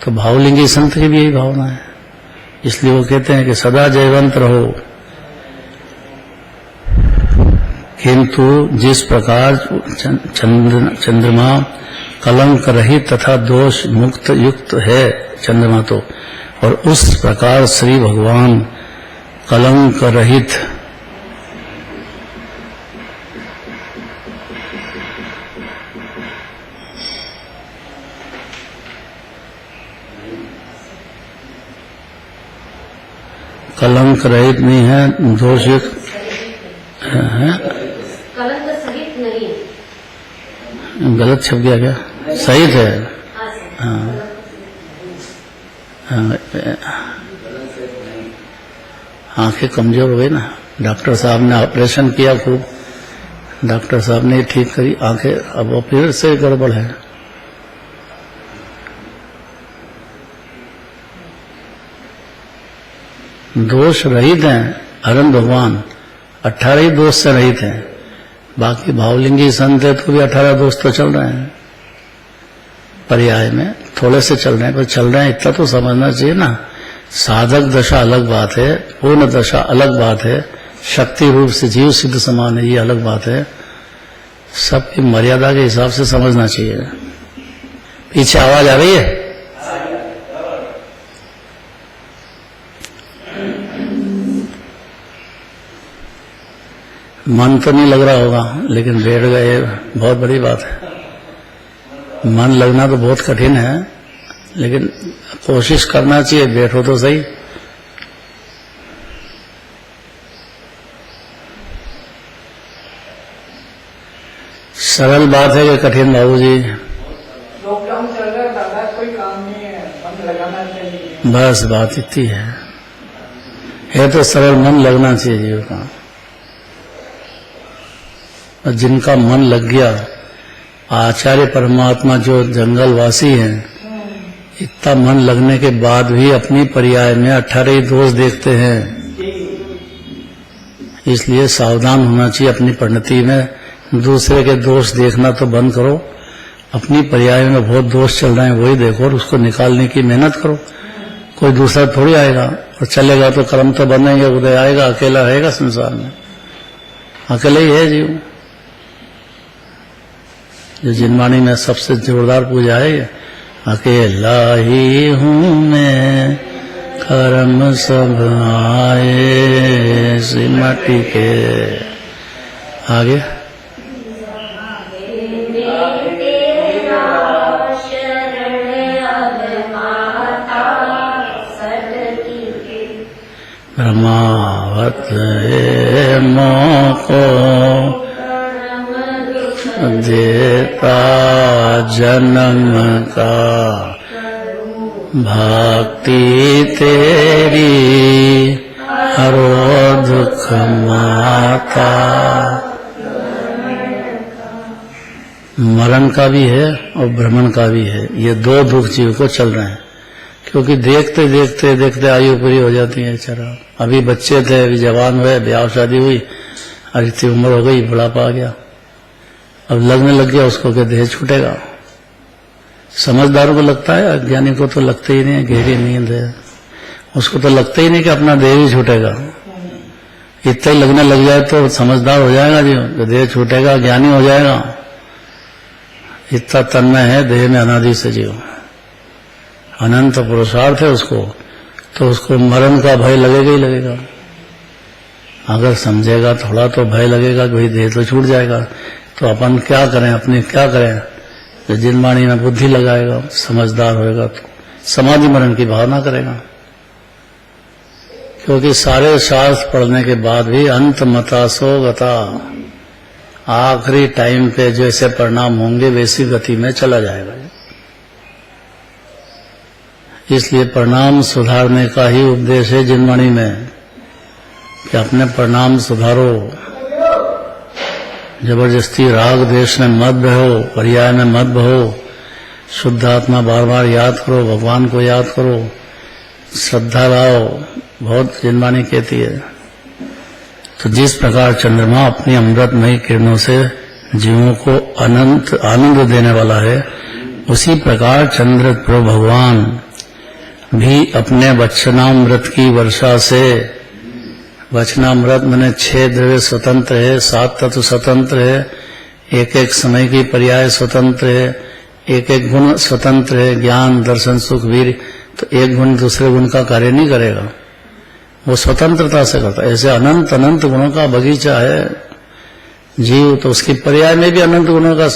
तो भावलिंगी संत की भी यही भावना है, इसलिए वो कहते हैं कि सदा जयवंत रहो। किंतु जिस प्रकार चंद्रमा कलंक रहित तथा दोष मुक्त युक्त है चंद्रमा तो, और उस प्रकार श्री भगवान कलंक रहित कलंक रहित नहीं है, दोष युक्त है। कलंक सहित नहीं, गलत छप गया क्या? सही है। हाँ, आंखें कमजोर हो गई ना, डॉक्टर साहब ने ऑपरेशन किया खूब, डॉक्टर साहब ने ठीक करी आंखें, अब वो फिर से गड़बड़ है। दोष रहित हैं अरन भगवान, 18 ही दोष से रहित हैं। बाकी भावलिंगी संत है तो भी 18 दोष तो चल रहे हैं, पर्याय में थोड़े से चल रहे हैं, पर चल रहे हैं इतना तो समझना चाहिए ना। साधक दशा अलग बात है, पूर्ण दशा अलग बात है, शक्ति रूप से जीव सिद्ध समान है ये अलग बात है। सबकी मर्यादा के हिसाब से समझना चाहिए। पीछे आवाज आ रही है? मन तो नहीं लग रहा होगा, लेकिन बैठ गए बहुत बड़ी बात है। मन लगना तो बहुत कठिन है, लेकिन कोशिश करना चाहिए, बैठो तो सही। सरल बात है कि कठिन बाबूजी? लॉकडाउन चल रहा है दादा, कोई काम नहीं है, मन लगाना चाहिए। बस बात इतनी है तो सरल, मन लगना चाहिए जीव का। और जिनका मन लग गया, आचार्य परमात्मा जो जंगलवासी हैं, इतना मन लगने के बाद भी अपनी पर्याय में 18 ही दोष देखते हैं। इसलिए सावधान होना चाहिए अपनी परिणति में। दूसरे के दोष देखना तो बंद करो, अपनी पर्याय में बहुत दोष चल रहे हैं वही देखो और उसको निकालने की मेहनत करो। कोई दूसरा थोड़ी आएगा, और चलेगा तो कर्म तो बनेंगे, उदय आएगा, अकेला रहेगा संसार में, अकेले ही है जीव। जो जिनवाणी में सबसे जोरदार पूजा है, अकेला ही हूँ मैं, कर्म सब आए सिमटी के। आगे ब्रह्मावत है मोको देता जन्म का, भक्ति तेरी हरो दुख माता। मरण का भी है और भ्रमण का भी है, ये दो दुख जीव को चल रहे हैं। क्योंकि देखते देखते देखते आयु पूरी हो जाती है। चरा अभी बच्चे थे, अभी जवान हुए, ब्याह शादी हुई, और इतनी उम्र हो गई, बुढ़ापा आ गया, अब लगने लग गया उसको कि देह छूटेगा। समझदार को लगता है, अज्ञानी को तो लगता ही नहीं है गहरी नींद है, उसको तो लगता ही नहीं कि अपना देह ही छूटेगा। इतना ही लगने लग जाए तो समझदार हो जाएगा जी, तो देह छूटेगा ज्ञानी हो जाएगा। इतना तन्मय है देह में अनादि से जीव, अनंत पुरुषार्थ है उसको, तो उसको मरण का भय लगेगा ही लगेगा। अगर समझेगा थोड़ा तो भय लगेगा कि भाई देह तो छूट जाएगा, तो अपन क्या करें, अपनी क्या करें। तो जिन वाणी में बुद्धि लगाएगा, समझदार होएगा तो समाधि मरण की भावना करेगा। क्योंकि सारे शास्त्र पढ़ने के बाद भी अंत मता सो गता, आखिरी टाइम पे जैसे परिणाम होंगे वैसी गति में चला जाएगा। इसलिए परिणाम सुधारने का ही उपदेश है जिनवाणी में कि अपने परिणाम सुधारो। जबरदस्ती राग देश में मत बहो, पर्याय में मत बहो। शुद्ध आत्मा बार बार याद करो, भगवान को याद करो, श्रद्धा लाओ, बहुत जिनवाणी कहती है। तो जिस प्रकार चंद्रमा अपनी अमृतमयी किरणों से जीवों को अनंत आनंद देने वाला है, उसी प्रकार चंद्र प्रभु भगवान भी अपने वचनामृत की वर्षा से, वचनामृत मैंने 6 द्रव्य स्वतंत्र है, 7 तत्व स्वतंत्र है, एक एक समय की पर्याय स्वतंत्र है, एक एक गुण स्वतंत्र है, ज्ञान दर्शन सुख वीर, तो एक गुण दूसरे गुण का कार्य नहीं करेगा, वो स्वतंत्रता से करता है। ऐसे अनंत अनंत गुणों का बगीचा है जीव, तो उसकी पर्याय में भी अनंत गुणों का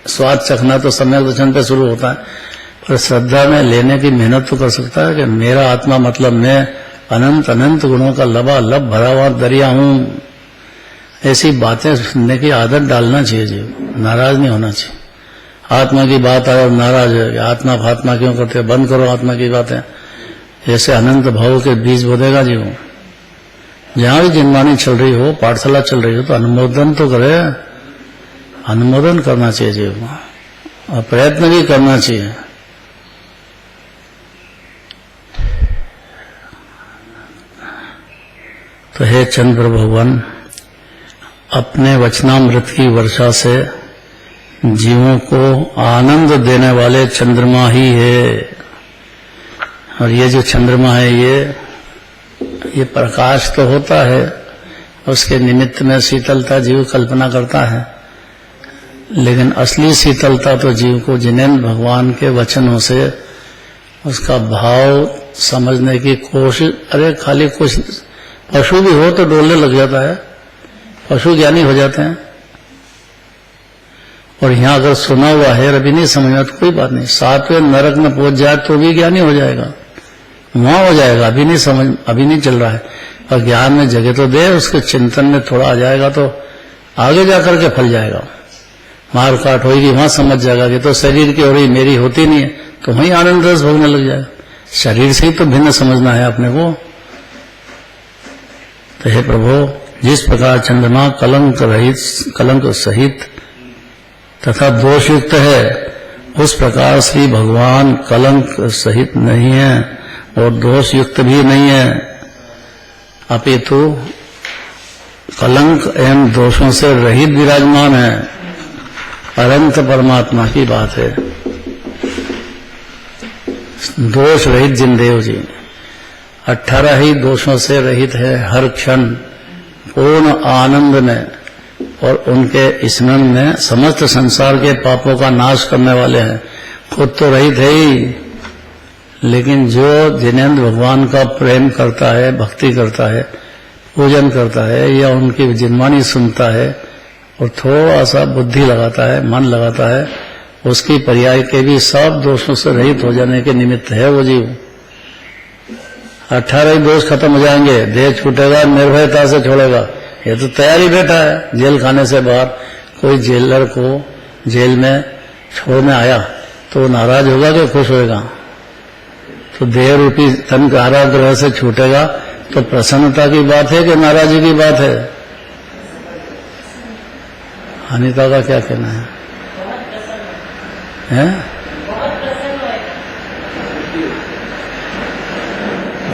स्वाद चखना तो सम्यक दर्शन पे शुरू होता है। पर श्रद्धा में लेने की मेहनत तो कर सकता है कि मेरा आत्मा मतलब मैं अनंत अनंत गुणों का लबालब भरा हुआ दरिया हूं। ऐसी बातें सुनने की आदत डालना चाहिए जीव, नाराज नहीं होना चाहिए। आत्मा की बात आए और नाराज है, आत्मा फात्मा क्यों करते, बंद करो आत्मा की बातें। ऐसे अनंत भाव के बीज बोधेगा जीव। जहां भी जिनवाणी चल रही हो, पाठशाला चल रही हो, तो अनुमोदन तो करे, अनुमोदन करना चाहिए जीव, और प्रयत्न भी करना चाहिए। तो हे चंद्र भगवान, अपने वचनामृत की वर्षा से जीवों को आनंद देने वाले चंद्रमा ही है। और ये जो चंद्रमा है ये प्रकाश तो होता है, उसके निमित्त में शीतलता जीव कल्पना करता है, लेकिन असली शीतलता तो जीव को जिनेन्द्र भगवान के वचनों से उसका भाव समझने की कोशिश। अरे खाली कुछ पशु भी हो तो डोलने लग जाता है, पशु ज्ञानी हो जाते हैं। और यहाँ अगर सुना हुआ है अभी नहीं समझ में तो कोई बात नहीं, 7वें नरक में पहुंच जाए तो भी ज्ञानी हो जाएगा, वहां हो जाएगा। अभी नहीं समझ, अभी नहीं चल रहा है, और ज्ञान में जगह तो दे, उसके चिंतन में थोड़ा आ जाएगा तो आगे जाकर के फल जाएगा। मार काट होगी वहां समझ जाएगा कि तो शरीर की हो रही, मेरी होती नहीं है, तो वहीं आनंद रस भोगने लग जाएगा। शरीर से ही तो भिन्न समझना है अपने को। तो हे प्रभु, जिस प्रकार चंद्रमा कलंक रहित, कलंक सहित तथा दोषयुक्त है, उस प्रकार श्री भगवान कलंक सहित नहीं है और दोषयुक्त भी नहीं है, अपितु कलंक एवं दोषों से रहित विराजमान है। अनंत परमात्मा की बात है। दोष रहित जिनदेव जी 18 ही दोषों से रहित है, हर क्षण पूर्ण आनंद में, और उनके स्मरण में समस्त संसार के पापों का नाश करने वाले हैं। खुद तो रहित है ही, लेकिन जो जिनेन्द्र भगवान का प्रेम करता है, भक्ति करता है, पूजन करता है, या उनकी जिनवाणी सुनता है और थोड़ा सा बुद्धि लगाता है, मन लगाता है, उसकी पर्याय के भी सब दोषों से रहित हो जाने के निमित्त है वो जीव। 18 ही दोष खत्म हो जाएंगे, देह छूटेगा, निर्भयता से छोड़ेगा। ये तो तैयारी बैठा है। जेल खाने से बाहर कोई जेलर को जेल में छोड़ने आया तो नाराज होगा कि खुश होगा? तो देह रूपी तन कारागृह से छूटेगा तो प्रसन्नता की बात है कि नाराजी की बात है? अनिता का क्या कहना है?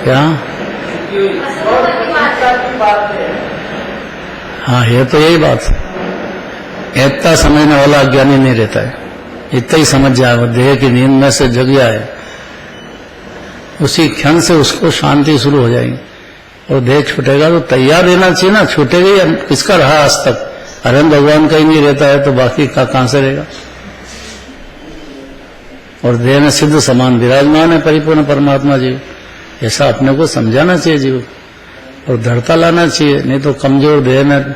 क्या? हाँ, ये तो यही बात है। इतना समझने वाला अज्ञानी नहीं रहता है, इतना ही समझ जाए, वो देह की नींद में से जग जाए, उसी क्षण से उसको शांति शुरू हो जाएगी और देह छूटेगा तो तैयार रहना चाहिए ना। छूटेगा या किसका रहा आज तक? अरे भगवान का ही नहीं रहता है तो बाकी का कहां से रहेगा? और देह में सिद्ध समान विराजमान है परिपूर्ण परमात्मा जी। ऐसा अपने को समझाना चाहिए जीव और दृढ़ता लाना चाहिए, नहीं तो कमजोर देह में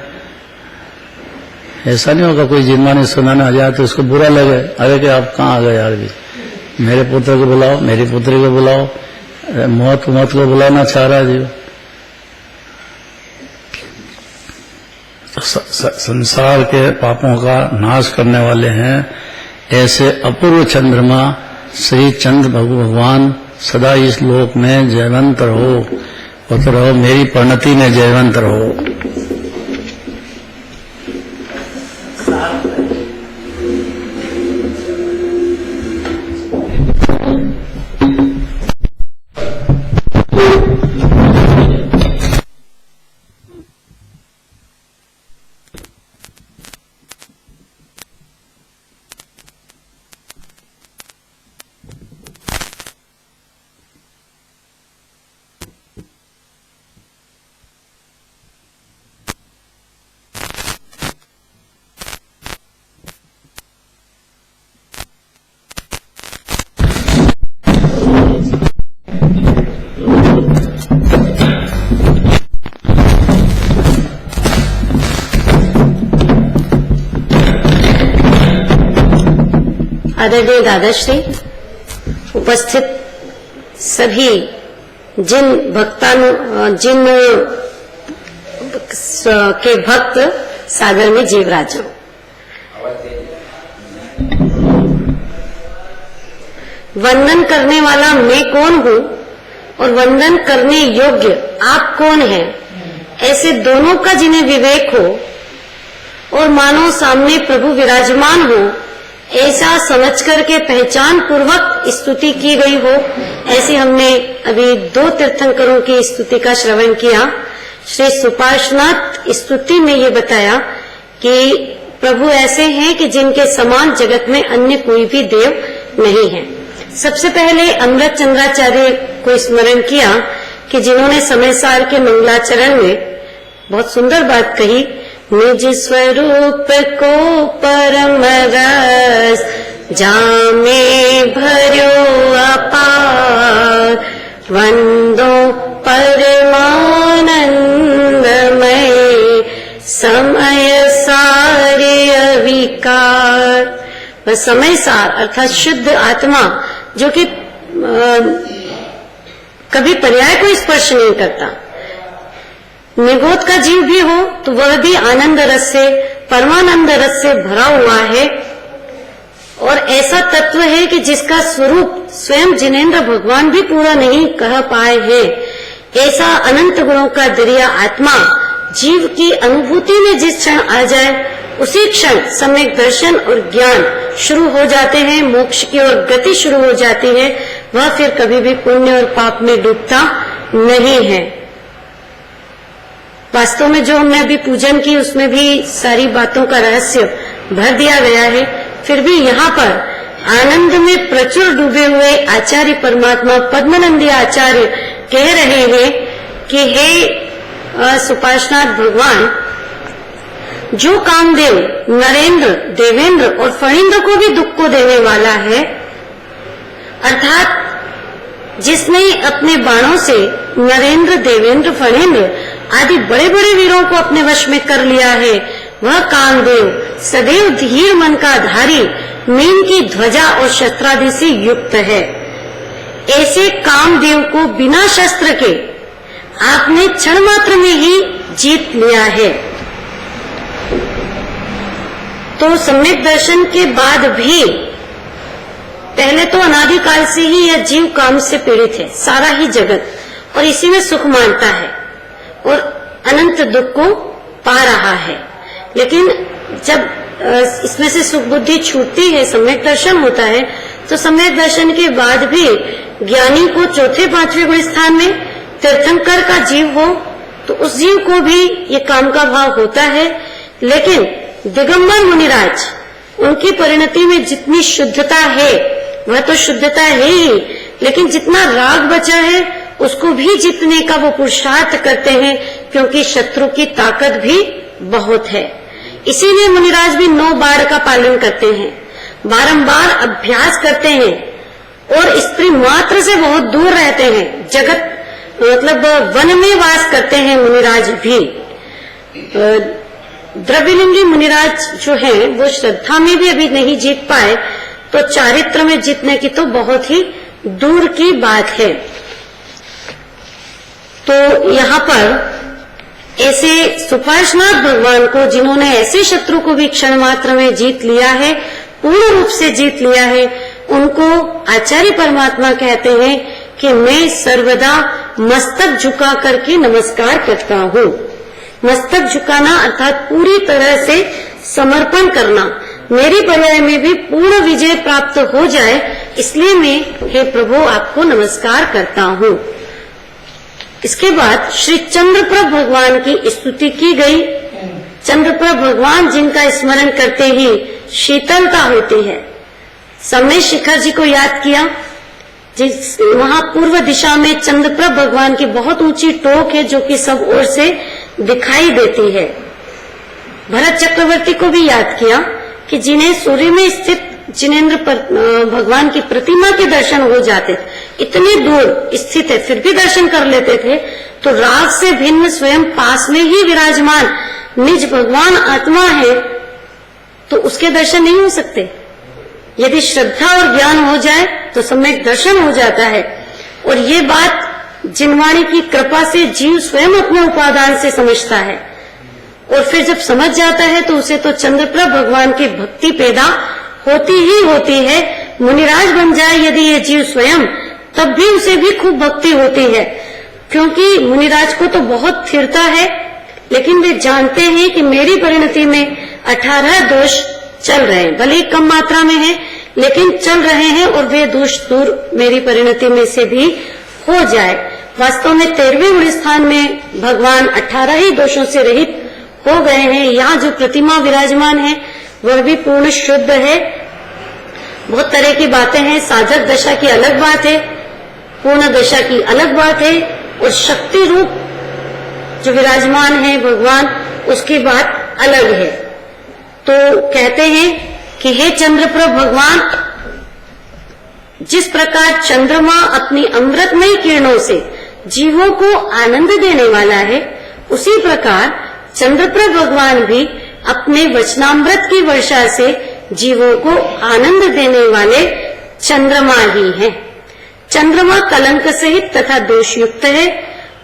ऐसा नहीं होगा। कोई जिनमानी सुनाने आ जाए तो उसको बुरा लगे, अरे कि आप कहाँ आ गए यार जी, मेरे पुत्र को बुलाओ, मेरी पुत्री को बुलाओ, मौत को बुलाना चाह रहा है जीव। संसार के पापों का नाश करने वाले हैं ऐसे अपूर्व चंद्रमा श्री चंद्र भगवान सदा इस लोक में जयवंत रहो, होते रहो, मेरी परिणति में जयवंत रहो। आदरणीय दादाश्री, उपस्थित सभी जिन के भक्त सागर में जीवराज हो, वंदन करने वाला मैं कौन हूँ और वंदन करने योग्य आप कौन हैं, ऐसे दोनों का जिन्हें विवेक हो और मानो सामने प्रभु विराजमान हो, ऐसा समझ करके पहचान पूर्वक स्तुति की गई हो, ऐसे हमने अभी 2 तीर्थंकरों की स्तुति का श्रवण किया। श्री सुपार्श्वनाथ स्तुति में ये बताया कि प्रभु ऐसे हैं कि जिनके समान जगत में अन्य कोई भी देव नहीं है। सबसे पहले अमृत चंद्राचार्य को स्मरण किया कि जिन्होंने समय सार के मंगलाचरण में बहुत सुंदर बात कही, निज स्वरूप को परम रस जामे भर्यो अपार, वंदो परमानंदमय समय सारे अविकार। वह समय सार अर्थात शुद्ध आत्मा जो कि कभी पर्याय को स्पर्श नहीं करता, निगोद का जीव भी हो तो वह भी आनंद रस से, परमानंद रस से भरा हुआ है और ऐसा तत्व है कि जिसका स्वरूप स्वयं जिनेंद्र भगवान भी पूरा नहीं कह पाए हैं। ऐसा अनंत गुणों का दरिया आत्मा जीव की अनुभूति में जिस क्षण आ जाए, उसी क्षण सम्यक दर्शन और ज्ञान शुरू हो जाते हैं, मोक्ष की ओर गति शुरू हो जाती है। वह फिर कभी भी पुण्य और पाप में डूबता नहीं है। वास्तव में जो हमने अभी पूजन की उसमें भी सारी बातों का रहस्य भर दिया गया है। फिर भी यहाँ पर आनंद में प्रचुर डूबे हुए आचार्य परमात्मा पद्मनंदी आचार्य कह रहे हैं कि हे सुपार्श्वनाथ भगवान, जो कामदेव नरेंद्र, देवेंद्र और फणींद्र को भी दुख को देने वाला है, अर्थात जिसने अपने बाणों से नरेंद्र, देवेंद्र, फणींद्र आदि बड़े बड़े वीरों को अपने वश में कर लिया है, वह कामदेव सदैव धीर मन का धारी, मीन की ध्वजा और शस्त्रादि से युक्त है। ऐसे कामदेव को बिना शस्त्र के आपने क्षण मात्र में ही जीत लिया है। तो सम्यक दर्शन के बाद भी पहले तो अनादिकाल से ही यह जीव काम से पीड़ित है, सारा ही जगत, और इसी में सुख मानता है और अनंत दुख को पा रहा है। लेकिन जब इसमें से सुख बुद्धि छूटती है, सम्यक दर्शन होता है, तो सम्यक दर्शन के बाद भी ज्ञानी को चौथे पांचवें गुण स्थान में तीर्थंकर का जीव हो तो उस जीव को भी ये काम का भाव होता है। लेकिन दिगंबर मुनिराज उनकी परिणति में जितनी शुद्धता है वह तो शुद्धता है ही, लेकिन जितना राग बचा है उसको भी जीतने का वो पुरुषार्थ करते हैं, क्योंकि शत्रु की ताकत भी बहुत है। इसीलिए मुनिराज भी 9 बार का पालन करते हैं, बारंबार अभ्यास करते हैं और स्त्री मात्र से बहुत दूर रहते हैं। जगत मतलब वन में वास करते हैं मुनिराज भी। द्रव्यलिंगी मुनिराज जो हैं वो श्रद्धा में भी अभी नहीं जीत पाए, तो चारित्र में जीतने की तो बहुत ही दूर की बात है। तो यहाँ पर ऐसे सुपार्श्वनाथ भगवान को, जिन्होंने ऐसे शत्रु को भी क्षण मात्र में जीत लिया है, पूर्ण रूप से जीत लिया है, उनको आचार्य परमात्मा कहते हैं कि मैं सर्वदा मस्तक झुका करके नमस्कार करता हूँ। मस्तक झुकाना अर्थात पूरी तरह से समर्पण करना, मेरी पर्याय में भी पूर्ण विजय प्राप्त हो जाए, इसलिए मैं हे प्रभु आपको नमस्कार करता हूँ। इसके बाद श्री चंद्रप्रभ भगवान की स्तुति की गई। चंद्रप्रभ भगवान जिनका स्मरण करते ही शीतलता होती है। सबने शिखर जी को याद किया, जिस वहां पूर्व दिशा में चंद्रप्रभ भगवान की बहुत ऊंची टोक है जो कि सब ओर से दिखाई देती है। भरत चक्रवर्ती को भी याद किया कि जिन्हें सूर्य में स्थित जिनेंद्र भगवान की प्रतिमा के दर्शन हो जाते, इतने दूर स्थित है फिर भी दर्शन कर लेते थे, तो राग से भिन्न स्वयं पास में ही विराजमान निज भगवान आत्मा है, तो उसके दर्शन नहीं हो सकते। यदि श्रद्धा और ज्ञान हो जाए तो सम्यक दर्शन हो जाता है। और ये बात जिनवाणी की कृपा से जीव स्वयं अपने उपादान से समझता है, और फिर जब समझ जाता है तो उसे तो चंद्रप्रभ भगवान की भक्ति पैदा होती ही होती है। मुनिराज बन जाए यदि ये जीव स्वयं, तब भी उसे भी खूब भक्ति होती है, क्योंकि मुनिराज को तो बहुत स्थिरता है, लेकिन वे जानते हैं कि मेरी परिणति में 18 दोष चल रहे हैं, भले ही कम मात्रा में है लेकिन चल रहे हैं, और वे दोष दूर मेरी परिणति में से भी हो जाए। वास्तव में 13वें गुण स्थान में भगवान 18 ही दोषों से रहित हो गए हैं। यहाँ जो प्रतिमा विराजमान है वह भी पूर्ण शुद्ध है। बहुत तरह की बातें हैं, साधक दशा की अलग बात है, पूर्ण दशा की अलग बात है, और शक्ति रूप जो विराजमान है भगवान, उसकी बात अलग है। तो कहते हैं कि हे चंद्रप्रभ भगवान, जिस प्रकार चंद्रमा अपनी अमृतमयी किरणों से जीवों को आनंद देने वाला है, उसी प्रकार चंद्रप्रभ भगवान भी अपने वचनामृत की वर्षा से जीवों को आनंद देने वाले चंद्रमा ही हैं। चंद्रमा कलंक सहित तथा दोषयुक्त है,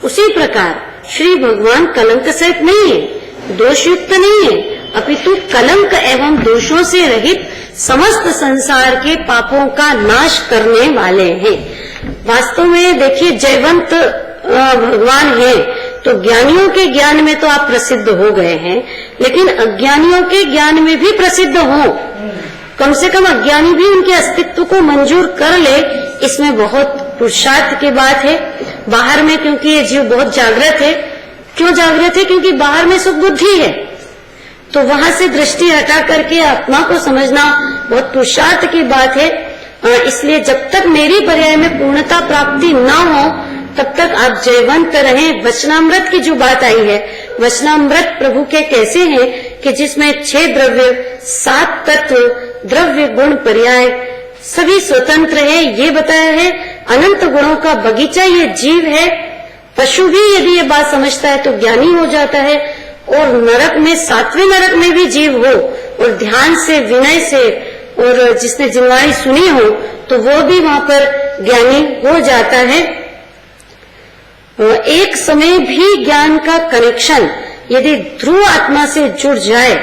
उसी प्रकार श्री भगवान कलंक सहित नहीं है, दोषयुक्त नहीं है, अपितु कलंक एवं दोषों से रहित समस्त संसार के पापों का नाश करने वाले हैं। वास्तव में देखिए, जयवंत भगवान है तो ज्ञानियों के ज्ञान में तो आप प्रसिद्ध हो गए हैं, लेकिन अज्ञानियों के ज्ञान में भी प्रसिद्ध हो, कम से कम अज्ञानी भी उनके अस्तित्व को मंजूर कर ले, इसमें बहुत पुरुषार्थ की बात है। बाहर में क्योंकि ये जीव बहुत जागृत है, क्यों जागृत है? क्योंकि बाहर में सुख बुद्धि है, तो वहां से दृष्टि हटा करके आत्मा को समझना बहुत पुरुषार्थ की बात है। इसलिए जब तक मेरी पर्याय में पूर्णता प्राप्ति न हो तब तक आप जयवंत रहें। वचनामृत की जो बात आई है, वचनामृत प्रभु के कैसे हैं कि जिसमें 6 द्रव्य, 7 तत्व, द्रव्य गुण पर्याय सभी स्वतंत्र है, ये बताया है। अनंत गुणों का बगीचा ये जीव है। पशु भी यदि ये बात समझता है तो ज्ञानी हो जाता है, और नरक में 7वें नरक में भी जीव हो और ध्यान से, विनय से, और जिसने जिनवाणी सुनी हो तो वो भी वहां पर ज्ञानी हो जाता है। एक समय भी ज्ञान का कनेक्शन यदि ध्रुव आत्मा से जुड़ जाए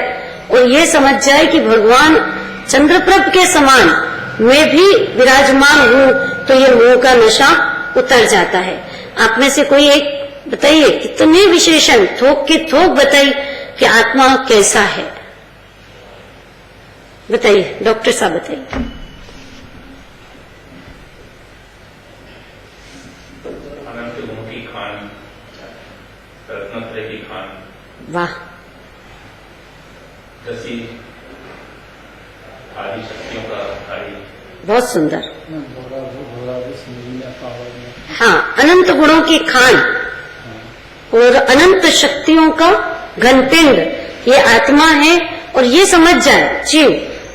और ये समझ जाए कि भगवान चंद्रप्रभ के समान मैं भी विराजमान हूँ, तो ये मोह का नशा उतर जाता है। आप में से कोई एक बताइए, कितने विशेषण थोक के थोक बताइए कि आत्मा कैसा है, बताइए डॉक्टर साहब बताइए। अनंत गुणों की खान, रत्नत्रय की खान, वाह, दसी आदि शक्तियों का कार्य। बहुत सुंदर। बोला समझ में आता होगा। हाँ, अनंत गुणों की खान और अनंत शक्तियों का घनपिंड ये आत्मा है। और ये समझ जाए जीव,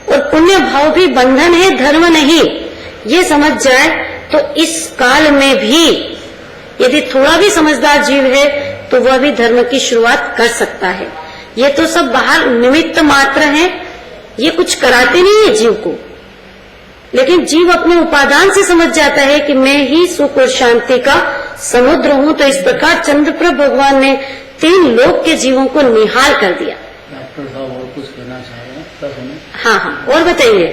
और पुण्य भाव भी बंधन है, धर्म नहीं, ये समझ जाए तो इस काल में भी यदि थोड़ा भी समझदार जीव है तो वह भी धर्म की शुरुआत कर सकता है। ये तो सब बाहर निमित्त मात्र है, ये कुछ कराते नहीं है जीव को, लेकिन जीव अपने उपादान से समझ जाता है कि मैं ही सुख और शांति का समुद्र हूं। तो इस प्रकार चंद्रप्रभ भगवान ने 3 लोक के जीवों को निहाल कर दिया। डॉक्टर साहब और कुछ कहना चाह रहे हैं तब हमें? हाँ हाँ, और बताइए।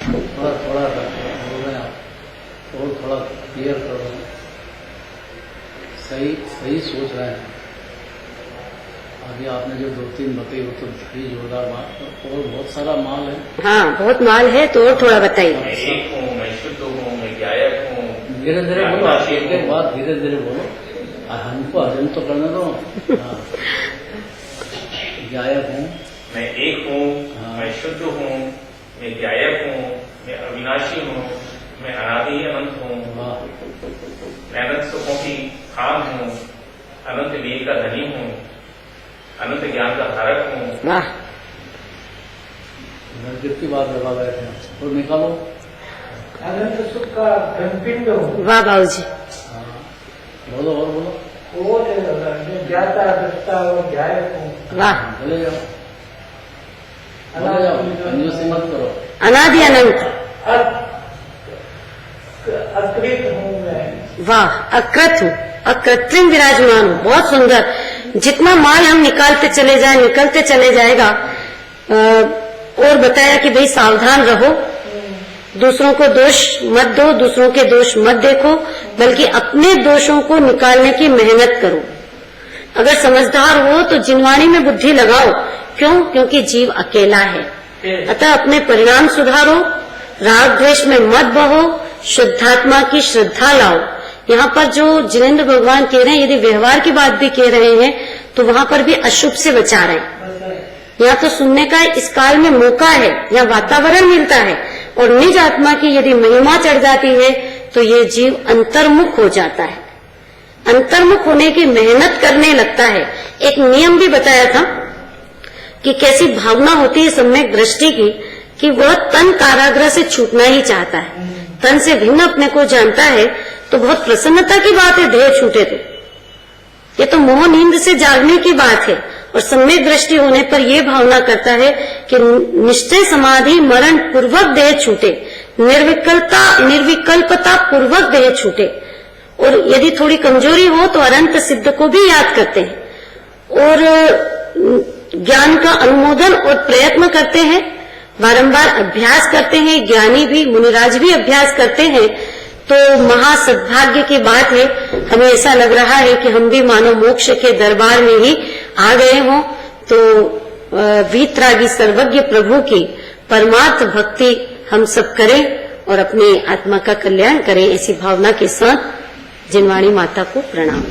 थोड़ा थोड़ा बोल रहे हैं आप, और थोड़ा क्लियर कर रहे हैं, सही सोच रहे हैं। अभी आपने जो 2-3 बताई वो तो बड़ी जोरदार बात, और बहुत सारा माल है। हाँ, बहुत माल है, तो और थोड़ा बताइए। मैं एक हूँ, मैं शुद्ध हूँ, मैं गायक हूँ। धीरे धीरे बोलो, आप एक बात धीरे धीरे बोलो, हमको हजम तो करने दो। हाँ। गायक हूँ, मैं एक हूँ, हाँ। मैं शुद्ध हूँ, मैं गायक हूँ, मैं अविनाशी हूँ, मैं अनादि अनंत हूँ, वाह, मैं अनंत सुखों की खान हूँ, अनंत वीर का धनी हूँ, अनंत ज्ञान का धारक हूँ। वाह, नजदीक की बात लगा गए थे, और निकालो। अनंत सुख का घनपिंड हूँ। वाह बाबूजी। हाँ, बोलो और बोलो। वो ज्ञाता दृष्टा और गायक हूँ। वाह, बोले जाओ, बोले जाओ, कंजूसी मत करो। अनादि अनंत। अकृत हूँ मैं। वाह, अकृत हूँ, अकृत्रिम विराजमान हूँ। बहुत सुंदर। जितना माल हम निकालते चले जाए, निकलते चले जाएगा। और बताया कि भाई सावधान रहो, दूसरों को दोष मत दो, दूसरों के दोष मत देखो, बल्कि अपने दोषों को निकालने की मेहनत करो। अगर समझदार हो तो जिनवाणी में बुद्धि लगाओ। क्यों? क्योंकि जीव अकेला है। अतः अपने परिणाम सुधारो, राग द्वेष में मत बहो, शुद्धात्मा की श्रद्धा लाओ। यहाँ पर जो जिनेंद्र भगवान कह रहे हैं, यदि व्यवहार की बात भी कह रहे हैं तो वहाँ पर भी अशुभ से बचा रहे हैं। यहाँ तो सुनने का इस काल में मौका है, यहाँ वातावरण मिलता है, और निज आत्मा की यदि महिमा चढ़ जाती है तो ये जीव अंतर्मुख हो जाता है। अंतर्मुख होने की मेहनत करने लगता है। एक नियम भी बताया था कि कैसी भावना होती है सम्यक दृष्टि की, कि वह तन कारागृह से छूटना ही चाहता है, तन से भिन्न अपने को जानता है। तो बहुत प्रसन्नता की बात है देह छूटे तो, ये तो मोह नींद से जागने की बात है। और सम्यक दृष्टि होने पर यह भावना करता है कि निश्चय समाधि मरण पूर्वक देह छूटे, निर्विकल्पता पूर्वक देह छूटे। और यदि थोड़ी कमजोरी हो तो अनंत सिद्ध को भी याद करते हैं और ज्ञान का अनुमोदन और प्रयत्न करते हैं, बारंबार अभ्यास करते हैं। ज्ञानी भी, मुनिराज भी अभ्यास करते हैं। तो महासद्भाग्य की बात है। हमें ऐसा लग रहा है कि हम भी मानव मोक्ष के दरबार में ही आ गए हों। तो वीतरागी सर्वज्ञ प्रभु की परमार्थ भक्ति हम सब करें और अपने आत्मा का कल्याण करें। ऐसी भावना के साथ जिनवाणी माता को प्रणाम।